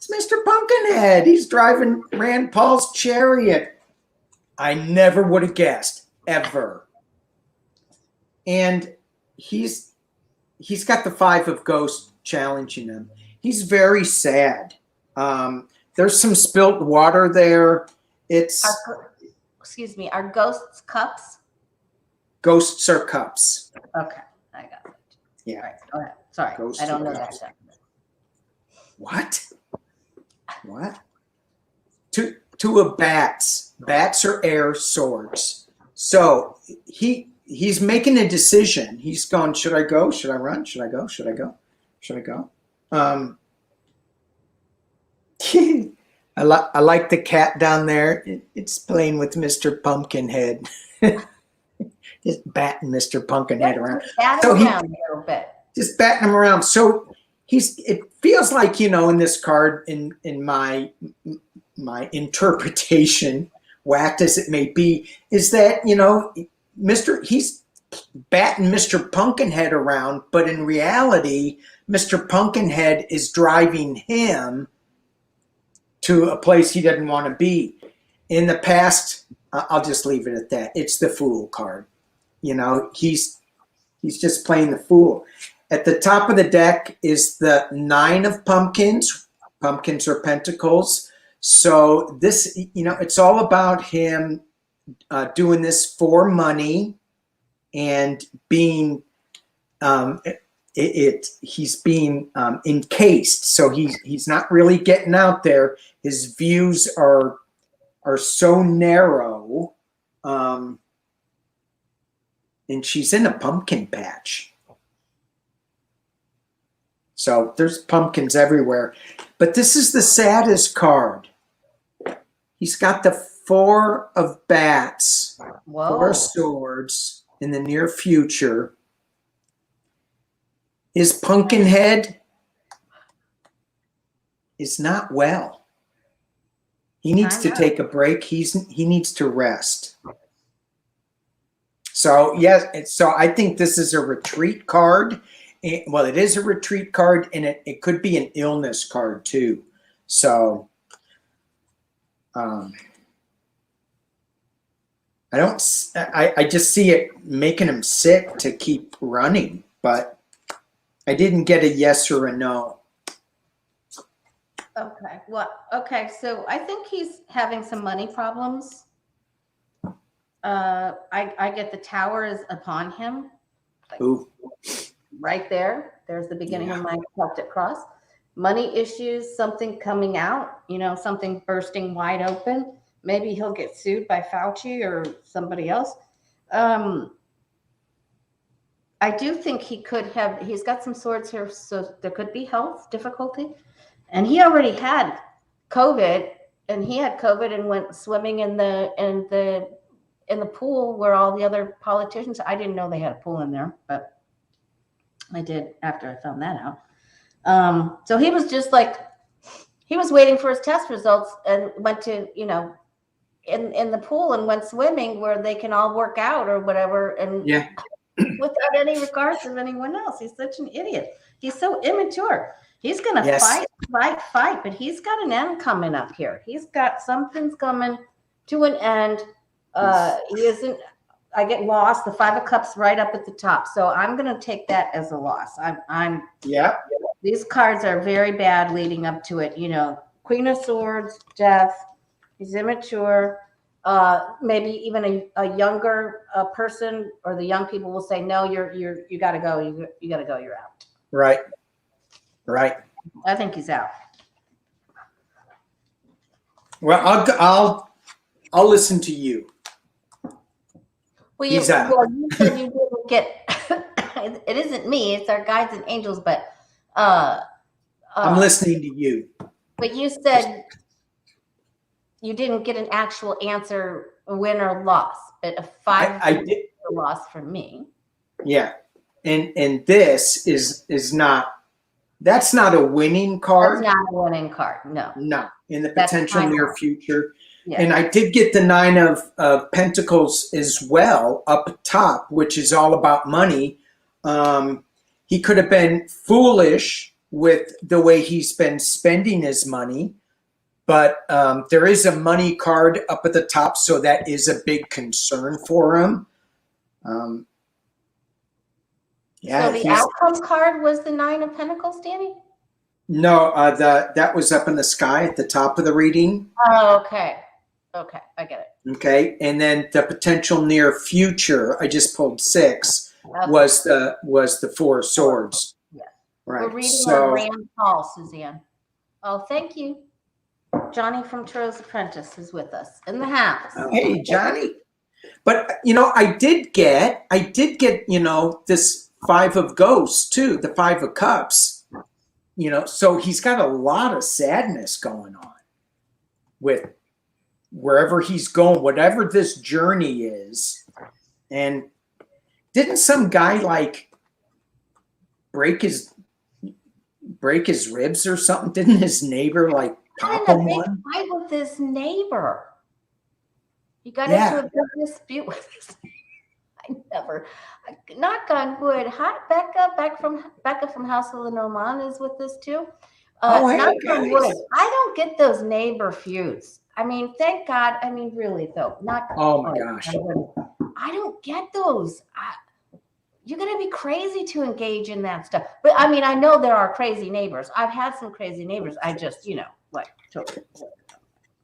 Mr. Pumpkinhead. He's driving Rand Paul's Chariot. I never would have guessed, ever. And he's got the 5 of Ghosts challenging him. He's very sad. There's some spilt water there. Excuse me, are ghosts cups? Ghosts are cups. Okay, I got it. Yeah. All right, go ahead. Sorry, Ghosts I don't know cups. that. What? What? 2 of bats. Bats are air swords. So he's making a decision. He's going, should I go? Should I run? Should I go? Should I go? Should I go? I like the cat down there. It's playing with Mr. Pumpkinhead. Just batting Mr. Pumpkinhead around. So around a little bit. Just batting him around. So it feels like, in this card, in my interpretation, whacked as it may be, is that, he's batting Mr. Pumpkinhead around, but in reality, Mr. Pumpkinhead is driving him to a place he doesn't want to be. In the past, I'll just leave it at that. It's the Fool card. He's just playing the fool. At the top of the deck is the 9 of Pumpkins. Pumpkins are pentacles. So this, it's all about him doing this for money and being, he's being encased. So he's not really getting out there. His views are so narrow. And she's in a pumpkin patch. So there's pumpkins everywhere. But this is the saddest card. He's got the 4 of bats, Whoa. 4 swords in the near future. His Pumpkinhead is not well. He needs to take a break. He needs to rest. So, yes, so I think this is a retreat card. Well, it is a retreat card, and it could be an illness card, too. So, I just see it making him sick to keep running, but I didn't get a yes or a no. Okay. Okay. So I think he's having some money problems. I get the tower is upon him. Ooh. Right there. There's the beginning of my Celtic cross. Money issues, something coming out, something bursting wide open. Maybe he'll get sued by Fauci or somebody else. I do think he's got some swords here, so there could be health difficulty. And he already had COVID, and went swimming in the pool where all the other politicians. I didn't know they had a pool in there, but I did after I found that out. So he was just he was waiting for his test results and went to, in the pool and went swimming where they can all work out or whatever. And without any regards of anyone else. He's such an idiot. He's so immature. He's going to fight, but he's got an end coming up here. He's got something's coming to an end. He isn't, I get lost. The 5 of Cups right up at the top. So I'm going to take that as a loss. These cards are very bad leading up to it. Queen of Swords, death. He's immature. Maybe even a younger person or the young people will say, no, you got to go. You got to go. You're out. Right. I think he's out. Well, I'll listen to you. Well, you said you didn't get. It isn't me. It's our guides and angels. But I'm listening to you. But you said You didn't get an actual answer, win or loss, but a 5 I did. a loss for me. Yeah, and this is not. That's not a winning card. That's not a winning card. No. No, in the That's potential fine. near future. Yeah. And I did get the 9 of Pentacles as well up top, which is all about money. He could have been foolish with the way he's been spending his money, but there is a money card up at the top, so that is a big concern for him. Yeah. So the outcome card was the 9 of Pentacles, Danny? No, that was up in the sky at the top of the reading. Oh, okay. Okay, I get it. Okay, and then the potential near future, I just pulled 6, Okay. was the 4 of Swords. Yes. Right. We're reading So, on Rand Paul, Suzanne. Oh, thank you. Johnny from Tro's Apprentice is with us in the house. hey, Johnny. But I did get this 5 of Ghosts too, the 5 of Cups. So he's got a lot of sadness going on with wherever he's going, whatever this journey is. And didn't some guy like break his ribs or something? Didn't his neighbor like pop him one? Fight with his neighbor. He got Yeah. into a big dispute with his knock on wood. Hi, Becca from House of the Norman is with us too. Hey, knock on wood. guys. I don't get those neighbor feuds. I mean, thank God. I mean, really though. Oh my gosh. I don't get those. You're gonna be crazy to engage in that stuff. But I mean, I know there are crazy neighbors. I've had some crazy neighbors. I just, totally.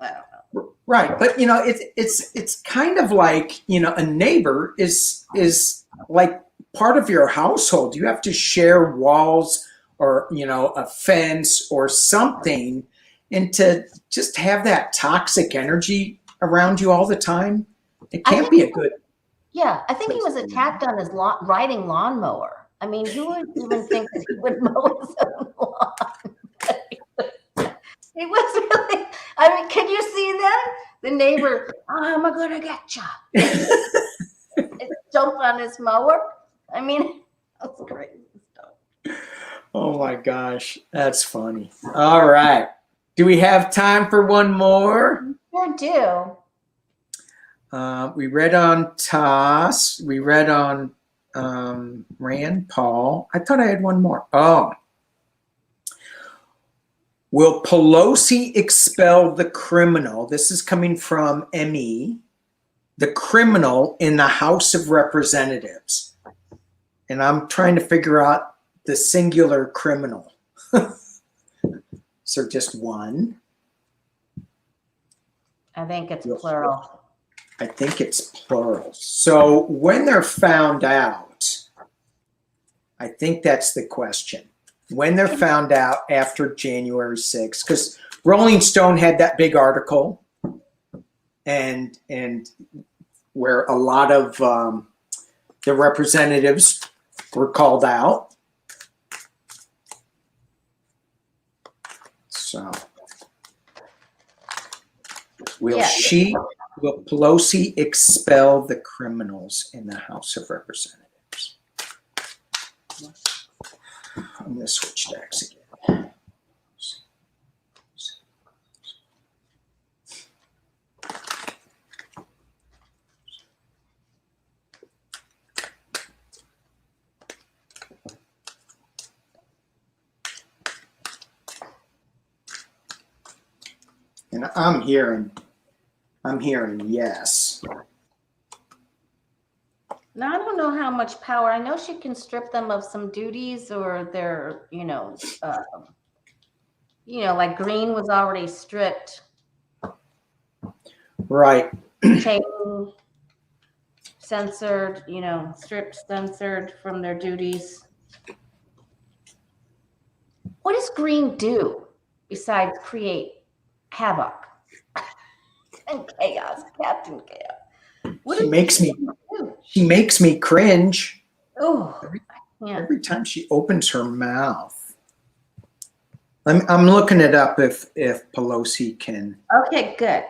I don't know. Right, but it's kind of like a neighbor is like part of your household. You have to share walls or a fence or something, and to just have that toxic energy around you all the time, it can't be a good. Yeah, I think he was attacked on his riding lawnmower. I mean, who would even think that he would mow his own lawn? He was really. I mean, can you see that? The neighbor, I'm gonna get you. Jump on his mower. I mean, that's crazy stuff. Oh my gosh, that's funny. All right, do we have time for one more? Sure do. We read on TaaS. We read on Rand Paul. I thought I had one more. Oh. Will Pelosi expel the criminal? This is coming from ME. The criminal in the House of Representatives. And I'm trying to figure out the singular criminal. So just one. I think it's plural. I think it's plural. So when they're found out, I think that's the question. When they're found out after January 6th, because Rolling Stone had that big article, and where a lot of the representatives were called out. So, will Pelosi expel the criminals in the House of Representatives? I'm going to switch decks again. And I'm hearing yes. Now, I don't know how much power. I know she can strip them of some duties or their, like Green was already stripped. Right. Cheney censored, censored from their duties. What does Green do besides create havoc and chaos, Captain Chaos? She makes me cringe. Oh, every time she opens her mouth. I'm looking it up if Pelosi can. Okay, good.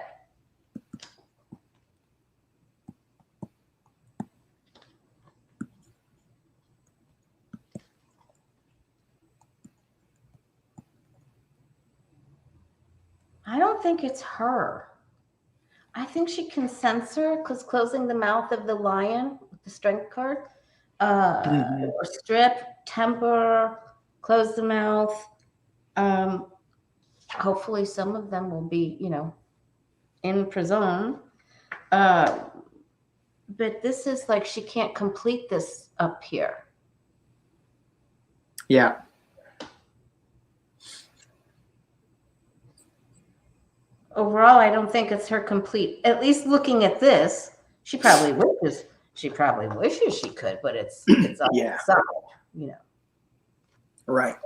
I don't think it's her. I think she can censor, because closing the mouth of the lion with the strength card, or strip, temper, close the mouth. Hopefully some of them will be, in prison. But this is like, she can't complete this up here. Yeah. Overall, I don't think it's her complete. At least looking at this, she probably wishes she could, but it's on Yeah. the side, Right.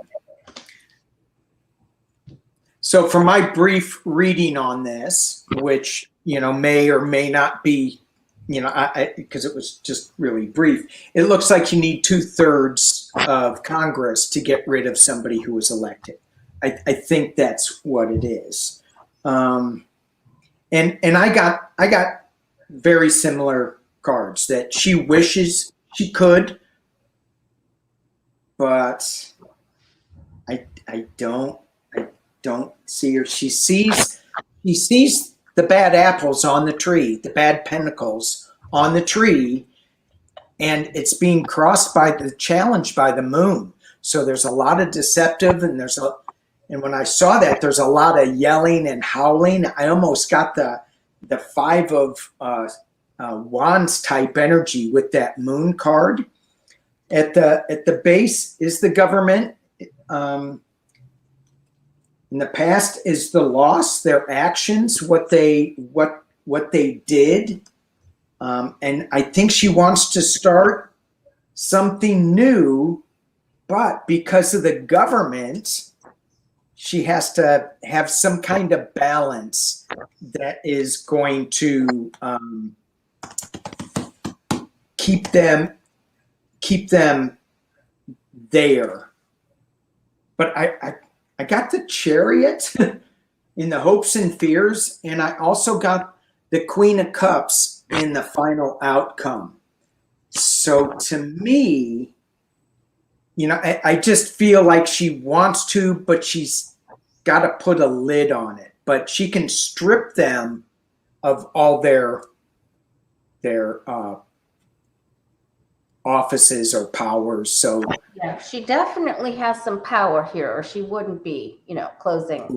So for my brief reading on this, which, may or may not be, because it was just really brief, it looks like you need 2/3 of Congress to get rid of somebody who was elected. I think that's what it is. And I got very similar cards that she wishes she could, but I don't see her. She sees the bad apples on the tree, the bad pentacles on the tree, and it's being crossed by the challenge by the moon. So there's a lot of deceptive, and when I saw that, there's a lot of yelling and howling. I almost got the Five of Wands type energy with that moon card. At the base is the government. In the past is the loss, their actions, what they did, and I think she wants to start something new, but because of the government, she has to have some kind of balance that is going to keep them there. But I got the Chariot in the hopes and fears, and I also got the Queen of Cups in the final outcome. So to me, I just feel like she wants to, but she's got to put a lid on it. But she can strip them of all their offices or powers. So yeah, she definitely has some power here, or she wouldn't be, closing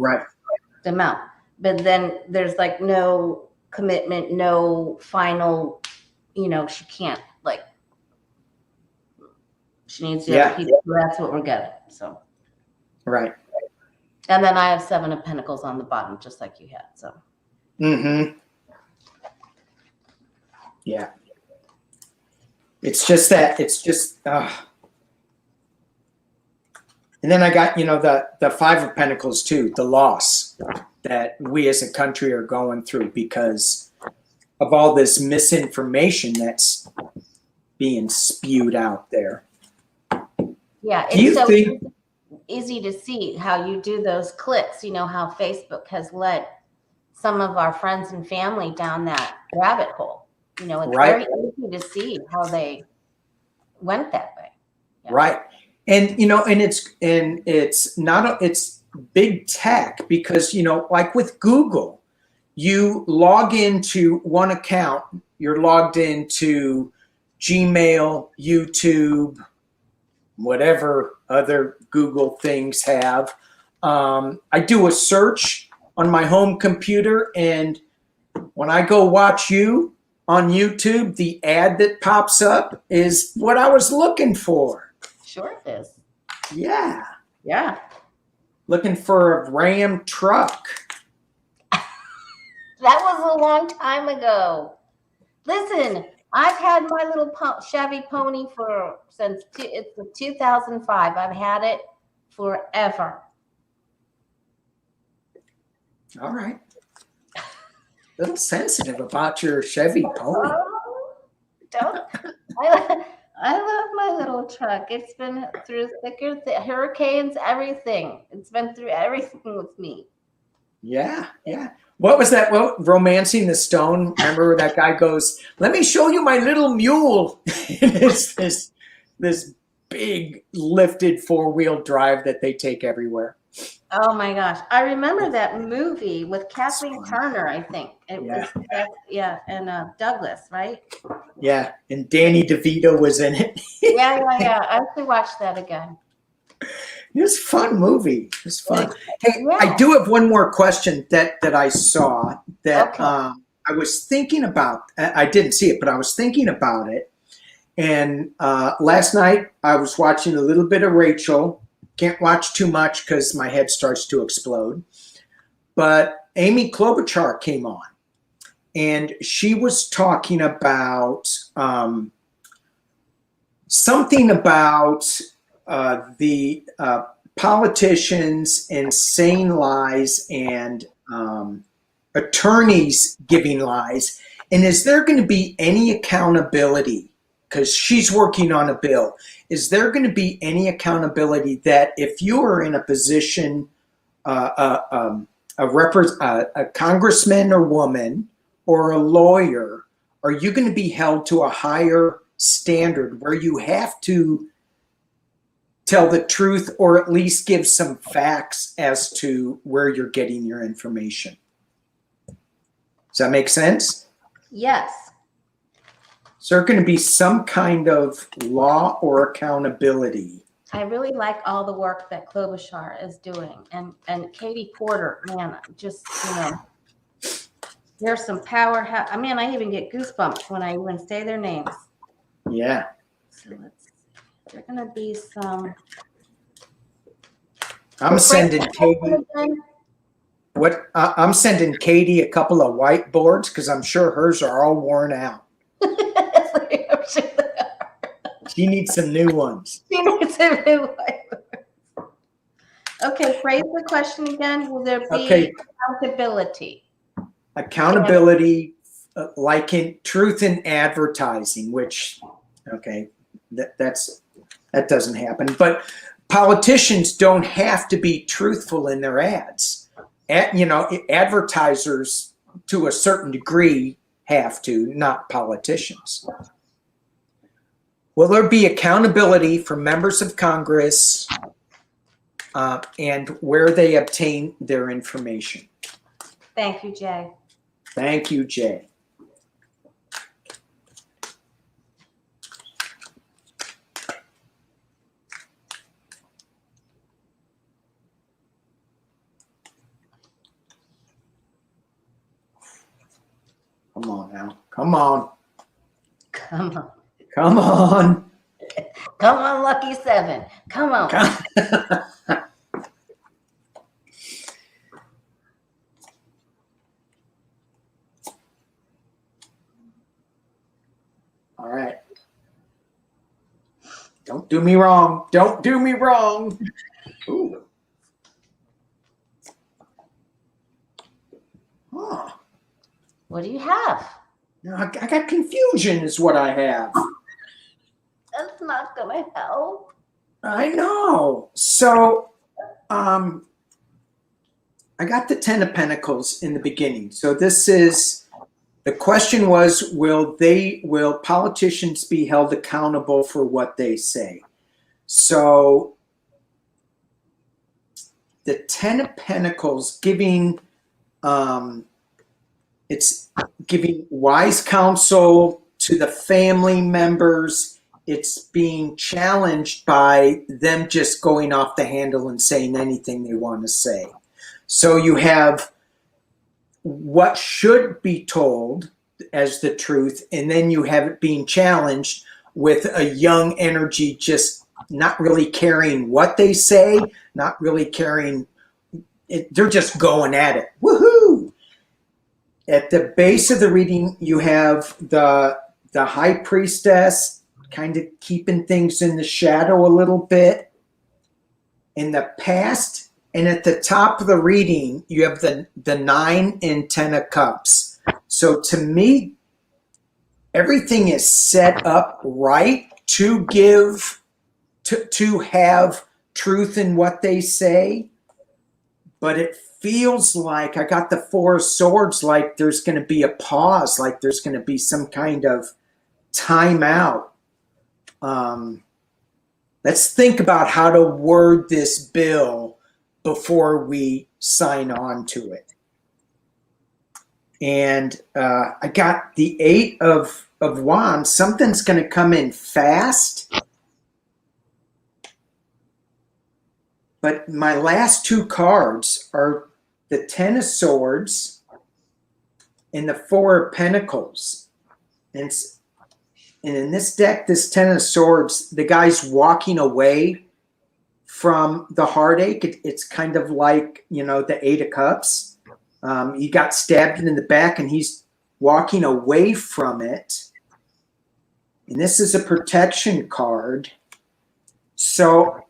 the mouth. But then there's like no commitment, no final, she can't, like, she needs the other people. That's what we're getting. So right. And then I have 7 of Pentacles on the bottom, just like you had. So yeah. It's just that, and then I got, the 5 of Pentacles too, the loss that we as a country are going through because of all this misinformation that's being spewed out there. Yeah, it's so easy to see how you do those clicks, how Facebook has led some of our friends and family down that rabbit hole. It's very easy to see how they went that way. Yeah. Right. And, it's big tech because, like with Google, you log into one account, you're logged into Gmail, YouTube, whatever other Google things have. I do a search on my home computer, and when I go watch you on YouTube, the ad that pops up is what I was looking for. Sure it is. Yeah. Yeah. Looking for a Ram truck. That was a long time ago. Listen, I've had my little Chevy Pony since it's 2005. I've had it forever. All right. A little sensitive about your Chevy Pony. Oh, don't. I love my little truck. It's been through hurricanes, everything. It's been through everything with me. Yeah, yeah. What was that? Well, Romancing the Stone. Remember that guy goes, "Let me show you my little mule." It's this big lifted 4-wheel drive that they take everywhere. Oh my gosh. I remember that movie with It's Kathleen fun. Turner, I think. It Yeah. was, yeah, and Douglas, right? Yeah, and Danny DeVito was in it. Yeah. I have to watch that again. It was a fun movie. It was fun. Hey, Yeah. I do have one more question that I saw that Okay. I was thinking about. I didn't see it, but I was thinking about it. And last night I was watching a little bit of Rachel. Can't watch too much because my head starts to explode. But Amy Klobuchar came on, and she was talking about something about the politicians and saying lies and attorneys giving lies. And is there going to be any accountability? Because she's working on a bill. Is there going to be any accountability that if you are in a position, a congressman or woman or a lawyer, are you going to be held to a higher standard where you have to tell the truth or at least give some facts as to where you're getting your information? Does that make sense? Yes. Is there going to be some kind of law or accountability? I really like all the work that Klobuchar is doing, and Katie Porter, man, just, there's some powerhouse. I mean, I even get goosebumps when I even say their names. Yeah. So there's going to be some. I'm sending Katie. What? I'm sending Katie a couple of whiteboards because I'm sure hers are all worn out. She needs some new ones. She needs a new whiteboard. Okay, phrase the question again. Will there be accountability? Accountability, like in truth in advertising, which, that doesn't happen. But politicians don't have to be truthful in their ads. Advertisers to a certain degree have to, not politicians. Will there be accountability for members of Congress and where they obtain their information? Thank you, Jay. Thank you, Jay. Come on now. Come on. Come on. Come on. Come on, Lucky Seven. Come on. All right. Don't do me wrong. Don't do me wrong. Ooh. Huh. What do you have? No, I got confusion is what I have. That's not going to help. I know. So, I got the 10 of Pentacles in the beginning. So this is, the question was, will politicians be held accountable for what they say? So the 10 of Pentacles giving, it's giving wise counsel to the family members. It's being challenged by them just going off the handle and saying anything they want to say. So you have what should be told as the truth, and then you have it being challenged with a young energy just not really caring what they say, not really caring. They're just going at it. Woohoo! At the base of the reading, you have the High Priestess kind of keeping things in the shadow a little bit in the past. And at the top of the reading, you have the 9 and 10 of Cups. So to me, everything is set up right to give, to have truth in what they say. But it feels like, I got the 4 of Swords, like there's going to be a pause, like there's going to be some kind of timeout. Let's think about how to word this bill before we sign on to it. And I got the 8 of Wands. Something's going to come in fast. But my last 2 cards are the 10 of Swords and the 4 of Pentacles. And in this deck, this 10 of Swords, the guy's walking away from the heartache. It's kind of like, you know, the 8 of Cups. He got stabbed in the back and he's walking away from it. And this is a protection card. So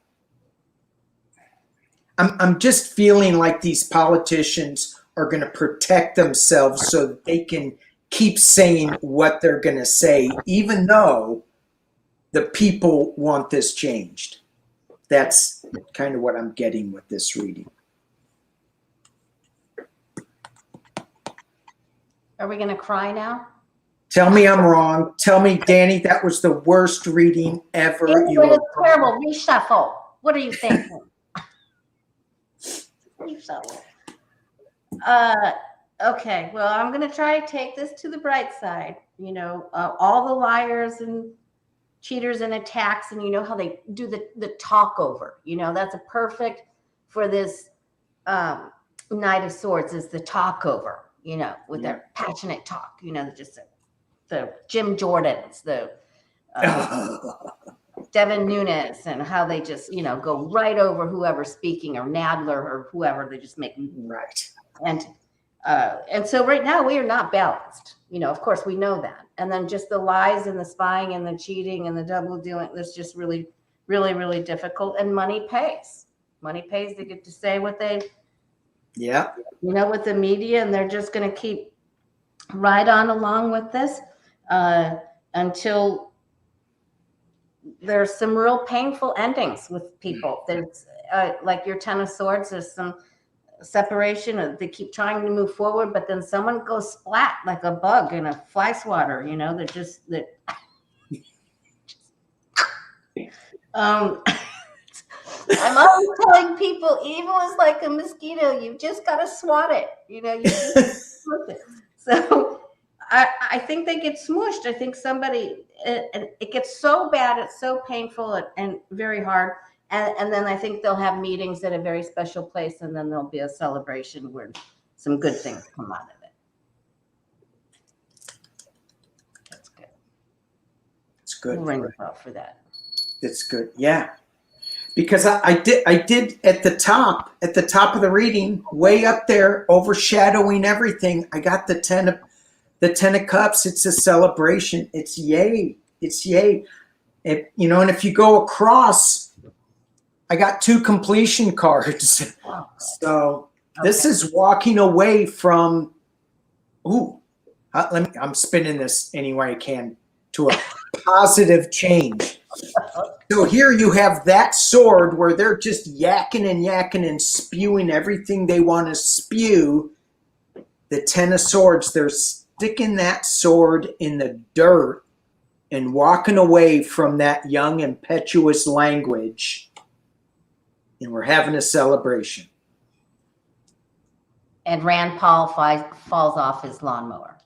I'm just feeling like these politicians are going to protect themselves so that they can keep saying what they're going to say, even though the people want this changed. That's kind of what I'm getting with this reading. Are we going to cry now? Tell me I'm wrong. Tell me, Danny, that was the worst reading ever. It was terrible. Reshuffle. What are you thinking? Reshuffle. Okay, well, I'm going to try to take this to the bright side. You know, all the liars and cheaters and attacks, and you know how they do the talk over. You know, that's a perfect for this Knight of Swords is the talk over, you know, with their passionate talk, you know, just the Jim Jordans, the Devin Nunes, and how they just, you know, go right over whoever's speaking, or Nadler or whoever. They just make right. And so right now we are not balanced. You know, of course we know that. And then just the lies and the spying and the cheating and the double dealing, that's just really, really, really difficult. And money pays. Money pays. They get to say what they, you know, with the media, and they're just going to keep right on along with this until there's some real painful endings with people. There's like your 10 of Swords, there's some separation. They keep trying to move forward, but then someone goes splat like a bug in a fly swatter, you know, I'm always telling people, evil is like a mosquito. You just got to swat it, you know, you just smush it. So I think they get smushed. I think somebody, it gets so bad, it's so painful and very hard. And then I think they'll have meetings at a very special place, and then there'll be a celebration where some good things come out of it. That's good. It's good. We'll ring the bell for that. That's good. Yeah. Because I did at the top of the reading, way up there, overshadowing everything. I got the 10 of Cups. It's a celebration. It's yay. It's yay. You know, and if you go across, I got 2 completion cards. So this is walking away from, I'm spinning this any way I can to a positive change. So here you have that sword where they're just yakking and spewing everything they want to spew. The 10 of Swords, they're sticking that sword in the dirt and walking away from that young, impetuous language. And we're having a celebration. And Rand Paul falls off his lawnmower.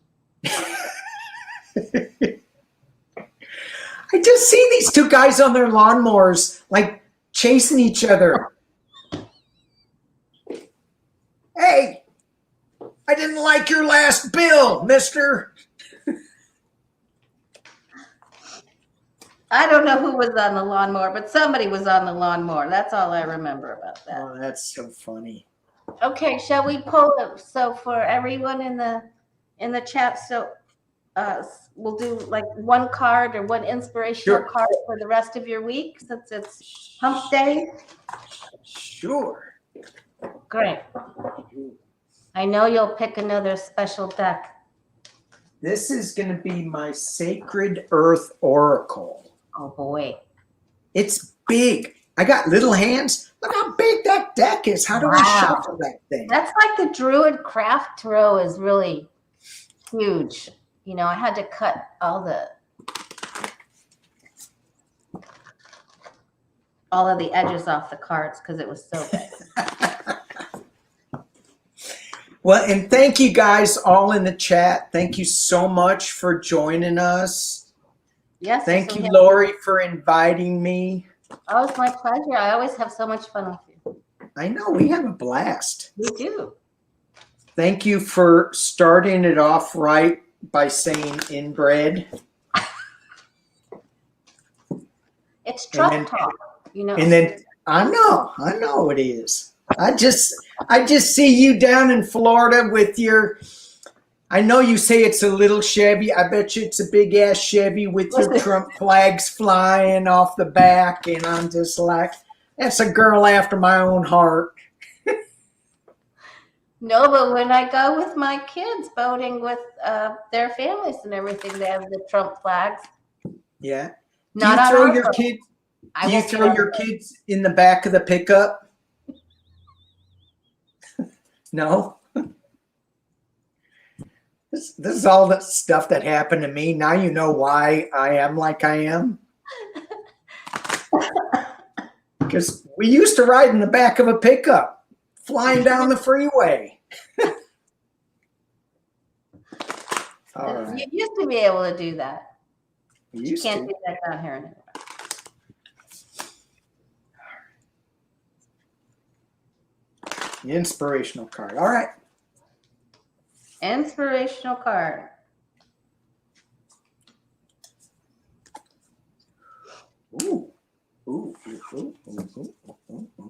I just see these 2 guys on their lawnmowers, like chasing each other. Hey, I didn't like your last bill, mister. I don't know who was on the lawnmower, but somebody was on the lawnmower. That's all I remember about that. Oh, that's so funny. Okay, shall we pull it? So for everyone in the chat, so we'll do like one card or one inspirational card for the rest of your week, since it's hump day. Sure. Great. I know you'll pick another special deck. This is going to be my Sacred Earth Oracle. Oh boy. It's big. I got little hands. Look how big that deck is. How do I shuffle that thing? That's like the Druid Craft Tarot is really huge. You know, I had to cut all all of the edges off the cards because it was so big. Well, and thank you guys all in the chat. Thank you so much for joining us. Yes. Thank you, Lori, for inviting me. Oh, it's my pleasure. I always have so much fun with you. I know, we have a blast. We do. Thank you for starting it off right by saying inbred. It's Trump talk, you know. And then I know it is. I just see you down in Florida with your, I know you say it's a little Chevy. I bet you it's a big ass Chevy with your Trump flags flying off the back. And I'm just like, that's a girl after my own heart. No, but when I go with my kids boating with their families and everything, they have the Trump flags. Yeah. Not do you throw on your boat. kids? Do you throw your kids in the back of the pickup? No. This is all the stuff that happened to me. Now you know why I am like I am. Because we used to ride in the back of a pickup, flying down the freeway. All right. You used to be able to do that. You can't do that down here anymore. Inspirational card. All right. Inspirational card. Ooh. Ooh. Ooh. Ooh. Ooh. Ooh.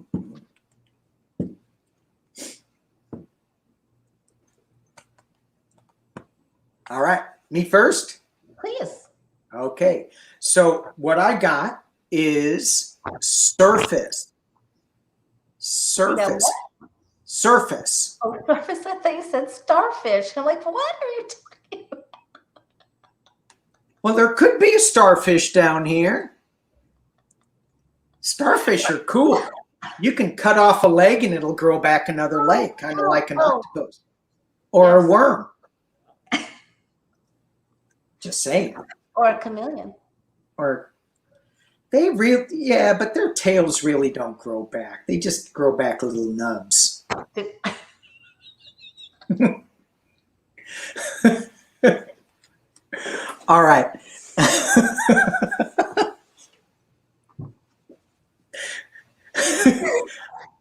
All right. Me first? Please. Okay. So what I got is surface. Surface. Surface. Oh, surface. I thought you said starfish. I'm like, what are you talking about? Well, there could be a starfish down here. Starfish are cool. You can cut off a leg and it'll grow back another leg, kind of like an octopus or a worm. Just saying. Or a chameleon. Or they really, yeah, but their tails really don't grow back. They just grow back little nubs. All right.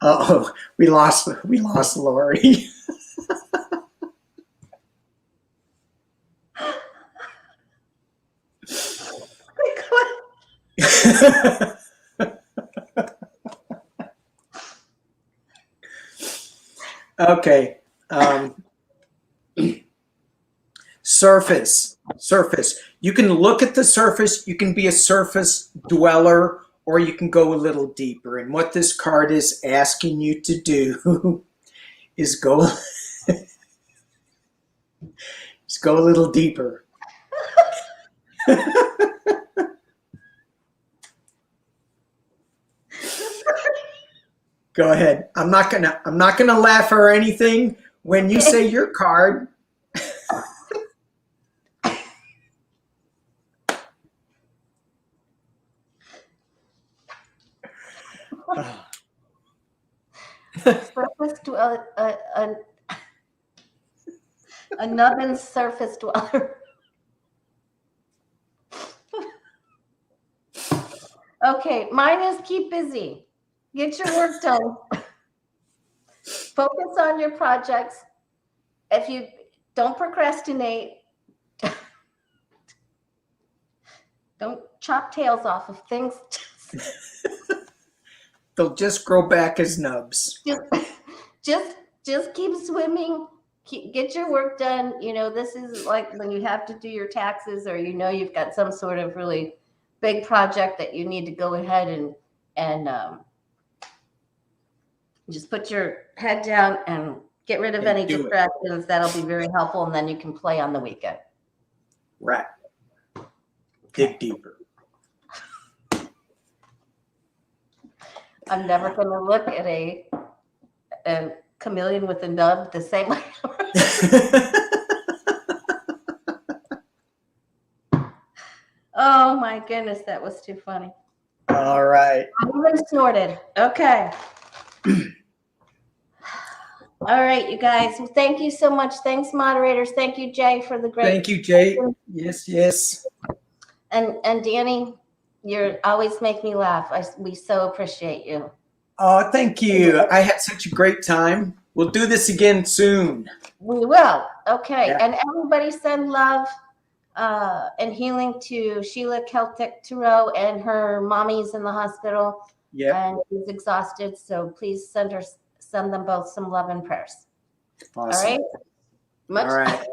Uh-oh, we lost Lori. Okay. Surface. You can look at the surface. You can be a surface dweller, or you can go a little deeper. And what this card is asking you to do is go a little deeper. Go ahead. I'm not gonna laugh or anything when you say your card. Surface dweller, a nubbin surface dweller. Okay, mine is keep busy. Get your work done. Focus on your projects. If you don't procrastinate, don't chop tails off of things. They'll just grow back as nubs. Just keep swimming. Get your work done. You know, this is like when you have to do your taxes, or you know you've got some sort of really big project that you need to go ahead and just put your head down and get rid of any distractions. That'll be very helpful, and then you can play on the weekend. Right. Dig deeper. I'm never going to look at a chameleon with a nub the same way. Oh my goodness, that was too funny. All right. I even snorted. Okay. All right, you guys. Well, thank you so much. Thanks, moderators. Thank you, Jay, for the great. Thank you, Jay. Yes, yes. And Danny, you always make me laugh. We so appreciate you. Oh, thank you. I had such a great time. We'll do this again soon. We will. Okay. Yeah. And everybody send love and healing to Sheila Celtic Thoreau and her mommy's in the hospital. Yeah. And she's exhausted. So please send them both some love and prayers. Awesome. All right. All right.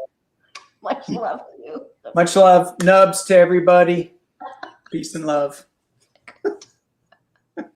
Much love to you. Much love. Nubs to everybody. Peace and love.